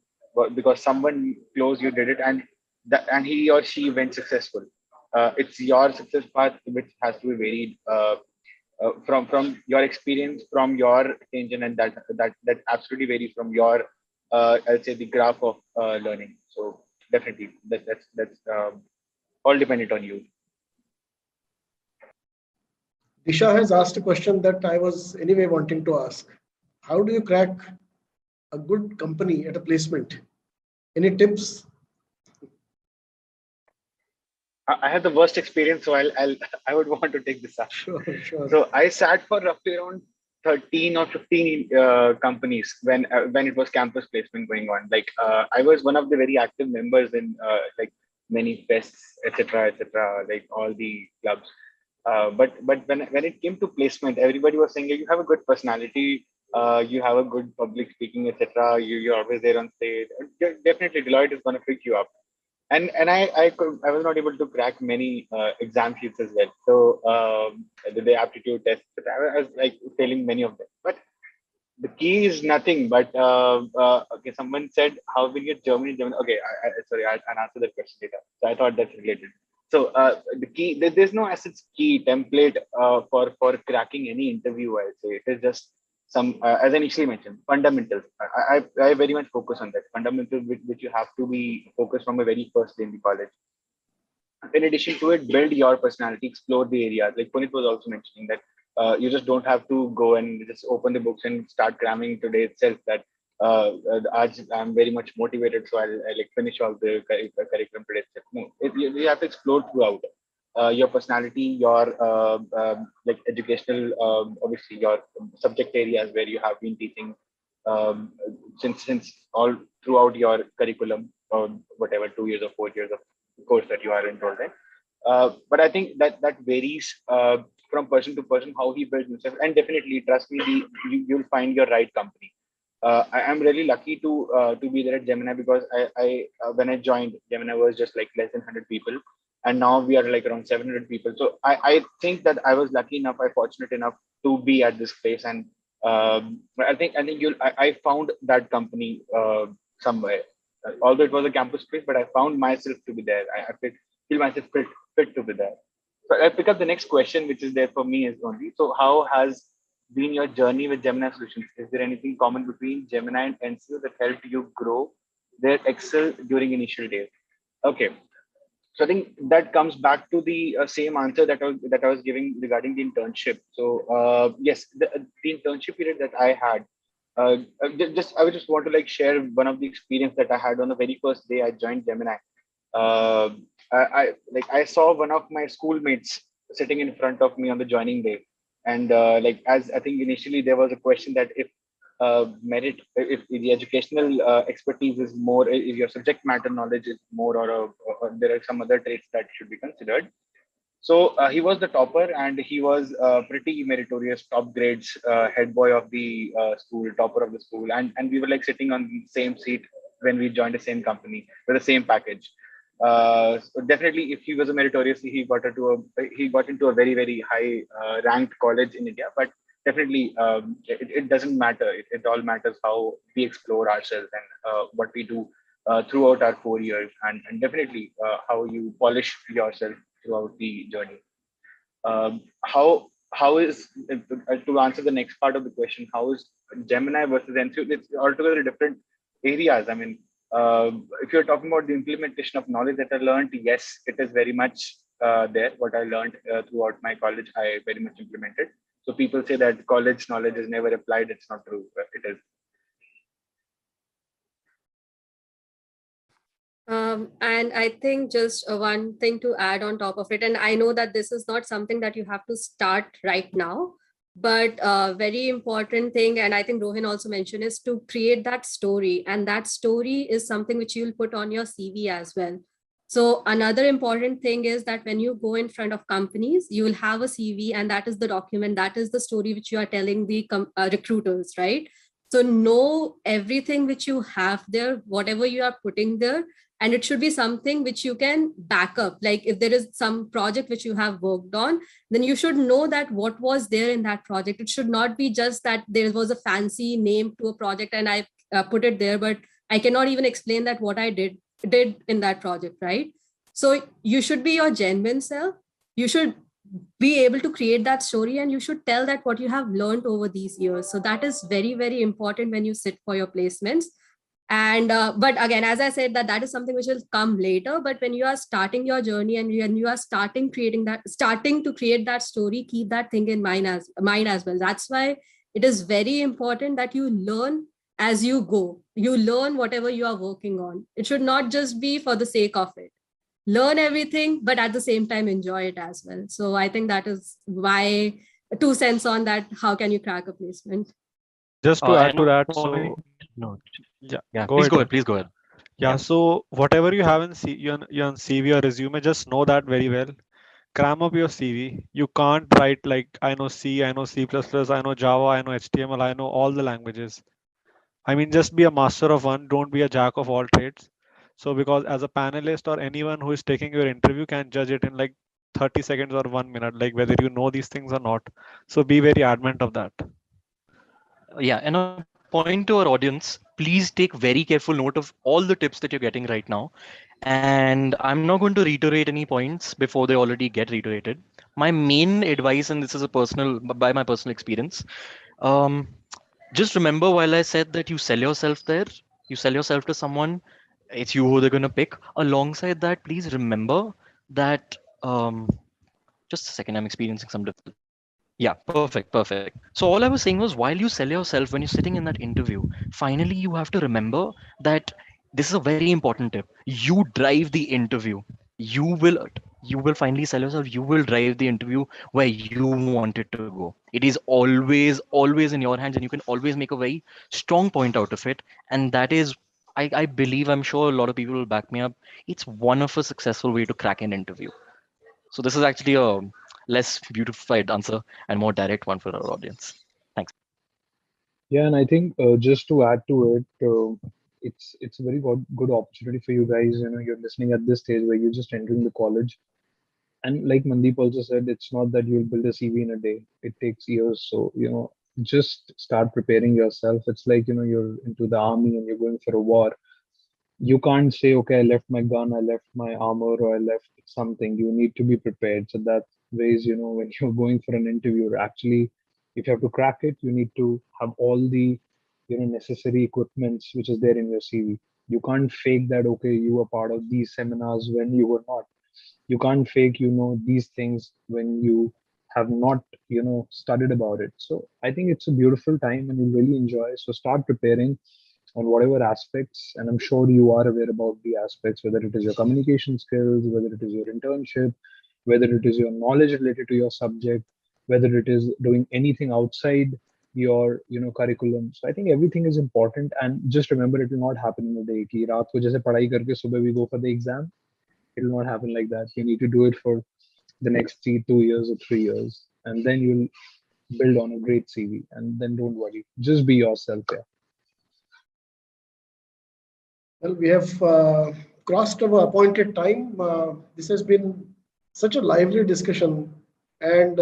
because someone close you did it and he or she went successful. It's your success path which has to be varied from your experience, from your attention, and that absolutely varies from your I'll say the graph of learning. So definitely that's all dependent on you. Disha has asked a question that I was anyway wanting to ask. How do you crack a good company at a placement? Any tips? I had the worst experience, so I would want to take this up. Sure. So I sat for roughly around 13 or 15 companies when it was campus placement going on. Like I was one of the very active members in like many fests, etc., like all the clubs. But when it came to placement, everybody was saying, you have a good personality, you have a good public speaking, etc. You're always there on stage. Definitely, Deloitte is going to pick you up. And I was not able to crack many exam sheets as well. So the aptitude test, I was like failing many of them. But the key is nothing but okay. Someone said, "How will you get Germany?" Okay, sorry, I'll answer that question later. So I thought that's related. So the key, there's no as such key template for cracking any interview. I'd say it is just some, as I initially mentioned, fundamentals. I very much focus on that fundamentals, which you have to be focused from a very first day in the college. In addition to it, build your personality, explore the areas. Like Puneet was also mentioning that you just don't have to go and just open the books and start cramming today itself. That I'm very much motivated, so I'll like finish all the curriculum today itself. No, you have to explore throughout your personality, your like educational, obviously your subject areas where you have been teaching since all throughout your curriculum, or whatever 2 years or 4 years of course that you are enrolled in. But I think that varies from person to person how he builds himself, and definitely trust me, you'll find your right company. I am really lucky to be there at Gemini, because I when I joined, Gemini was just like less than 100 people, and now we are like around 700 people. So I think that I was lucky enough, I fortunate enough to be at this place, and I think I found that company somewhere. Although it was a campus place, but I found myself to be there. I feel myself fit to be there. So I pick up the next question, which is there for me is only. So how has been your journey with Gemini Solutions? Is there anything common between Gemini and NCO that helped you grow their excel during initial days? Okay. So I think that comes back to the same answer that I was giving regarding the internship. So yes, the internship period that I had, I would just want to like share one of the experience that I had on the very first day I joined Gemini. I saw one of my schoolmates sitting in front of me on the joining day, and like as I think initially there was a question that if if the educational expertise is more, if your subject matter knowledge is more, or there are some other traits that should be considered. So he was the topper, and he was pretty meritorious, top grades, head boy of the school, topper of the school, and we were like sitting on the same seat when we joined the same company with the same package. So definitely, if he was a meritorious, he got into a very high ranked college in India. But definitely, it doesn't matter. It all matters how we explore ourselves and what we do throughout our 4 years, and definitely how you polish yourself throughout the journey. How is, to answer the next part of the question, how is Gemini versus NCO? It's altogether different areas. I mean, if you're talking about the implementation of knowledge that I learned, yes, it is very much there. What I learned throughout my college, I very much implemented. So people say that college knowledge is never applied. It's not true. It is. And I think just one thing to add on top of it, and I know that this is not something that you have to start right now, but a very important thing, and I think Rohin also mentioned, is to create that story. And that story is something which you'll put on your CV as well. So another important thing is that when you go in front of companies, you will have a CV, and that is the document, that is the story which you are telling the recruiters, right? So know everything which you have there, whatever you are putting there, and it should be something which you can back up. Like if there is some project which you have worked on, then you should know that what was there in that project. It should not be just that there was a fancy name to a project and I put it there, but I cannot even explain that what I did in that project, right? So you should be your genuine self. You should be able to create that story, and you should tell that what you have learned over these years. So that is very important when you sit for your placements. And but again, as I said, that is something which will come later. But when you are starting your journey and when you are starting to create that story, keep that thing in mind as well. That's why it is very important that you learn as you go. You learn whatever you are working on. It should not just be for the sake of it. Learn everything, but at the same time enjoy it as well. So I think that is why 2 cents on that. How can you crack a placement? Just to add to And that, on so note, yeah, yeah, go please ahead. go ahead. Please go ahead. Yeah, Yeah. so whatever you have in your CV or resume, just know that very well. Cram up your CV. You can't write like I know C, I know C++, I know Java, I know HTML, I know all the languages. I mean, just be a master of one. Don't be a jack of all trades. So because as a panelist or anyone who is taking your interview can judge it in like 30 seconds or 1 minute, like whether you know these things or not. So be very adamant of that. Yeah, and a point to our audience, please take very careful note of all the tips that you're getting right now. And I'm not going to reiterate any points before they already get reiterated. My main advice, and this is a personal, by my personal experience, um, just remember while I said that you sell yourself there, you sell yourself to someone, it's you who they're going to pick. Alongside that, please remember that, just a second, I'm experiencing some difficulty. Yeah, perfect, perfect. So all I was saying was while you sell yourself when you're sitting in that interview, finally you have to remember that this is a very important tip. You drive the interview. You will you will finally sell yourself. You will drive the interview where you want it to go. It is always in your hands, and you can always make a very strong point out of it. And that is, I believe, I'm sure a lot of people will back me up. It's one of a successful way to crack an interview. So this is actually a less beautified answer and more direct one for our audience. Thanks. Yeah, and I think just to add to it, it's a very good opportunity for you guys. You know, you're listening at this stage where you're just entering the college, and like Mandeep also said, it's not that you'll build a CV in a day. It takes years. So just start preparing yourself. It's like you're into the army and you're going for a war. You can't say, okay, I left my gun, I left my armor, or I left something. You need to be prepared. So that ways, when you're going for an interview, actually, if you have to crack it, you need to have all the, necessary equipments which is there in your CV. You can't fake that, okay, you were part of these seminars when you were not. You can't fake, these things when you have not, studied about it. So I think it's a beautiful time and you really enjoy. So start preparing on whatever aspects, and I'm sure you are aware about the aspects, whether it is your communication skills, whether it is your internship, whether it is your knowledge related to your subject, whether it is doing anything outside your curriculum. So I think everything is important, and just remember, it will not happen in a day ki raat ko jaise padhai karke subah we go for the exam. It will not happen like that. You need to do it for the next 2 years or 3 years, and then you'll build on a great CV, and then don't worry, just be yourself. Yeah. Well, we have crossed our appointed time. This has been such a lively discussion, and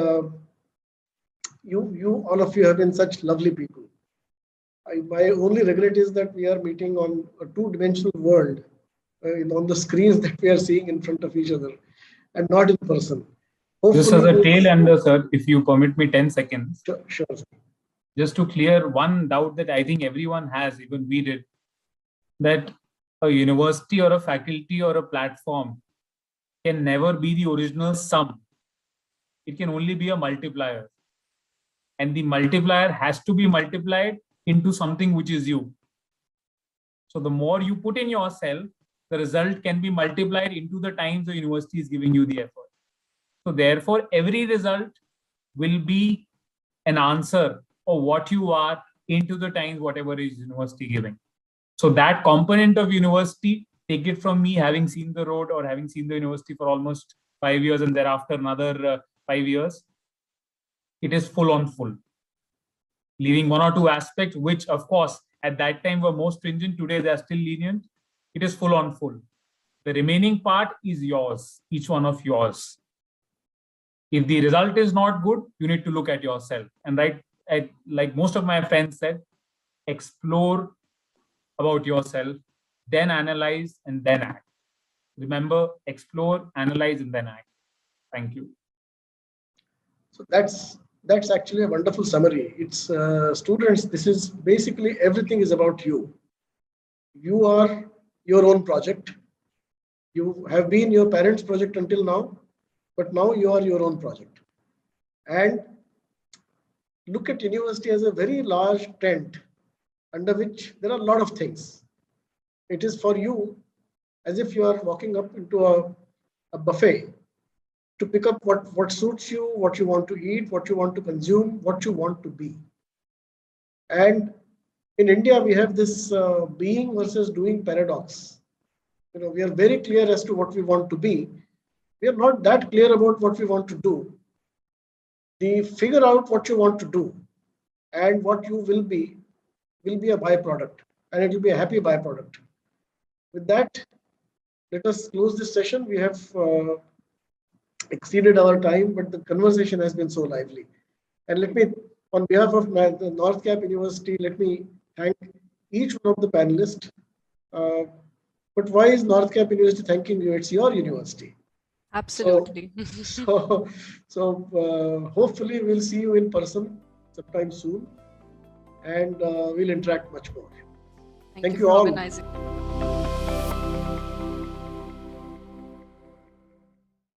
you all of you have been such lovely people. My only regret is that we are meeting on a two-dimensional world, on the screens that we are seeing in front of each other, and not in person. Just as a tail ender, sir, if you permit me 10 seconds. Sure. Just to clear one doubt that I think everyone has, even we did, that a university or a faculty or a platform can never be the original sum. It can only be a multiplier. And the multiplier has to be multiplied into something which is you. So the more you put in yourself, the result can be multiplied into the times the university is giving you the effort. So therefore, every result will be an answer of what you are into the times whatever is university giving. So that component of university, take it from me, having seen the road or having seen the university for almost 5 years and thereafter another 5 years, it is full on full. Leaving one or two aspects, which of course at that time were more stringent, today they are still lenient. It is full on full. The remaining part is yours, each one of yours. If the result is not good, you need to look at yourself. And like most of my friends said, explore about yourself, then analyze and then act. Remember, explore, analyze, and then act. Thank you. So that's actually a wonderful summary. It's students, this is basically everything is about you. You are your own project. You have been your parents' project until now, but now you are your own project. And look at university as a very large tent under which there are a lot of things. It is for you as if you are walking up into a buffet to pick up what suits you, what you want to eat, what you want to consume, what you want to be. And in India, we have this being versus doing paradox. We are very clear as to what we want to be. We are not that clear about what we want to do. The figure out what you want to do and what you will be a byproduct, and it will be a happy byproduct. With that, let us close this session. We have exceeded our time, but the conversation has been so lively. And let me, on behalf of the NorthCap University, let me thank each one of the panelists. But why is NorthCap University thanking you? It's your university. Absolutely. So hopefully we'll see you in person sometime soon, and we'll interact much more. Thank you you for all. organizing.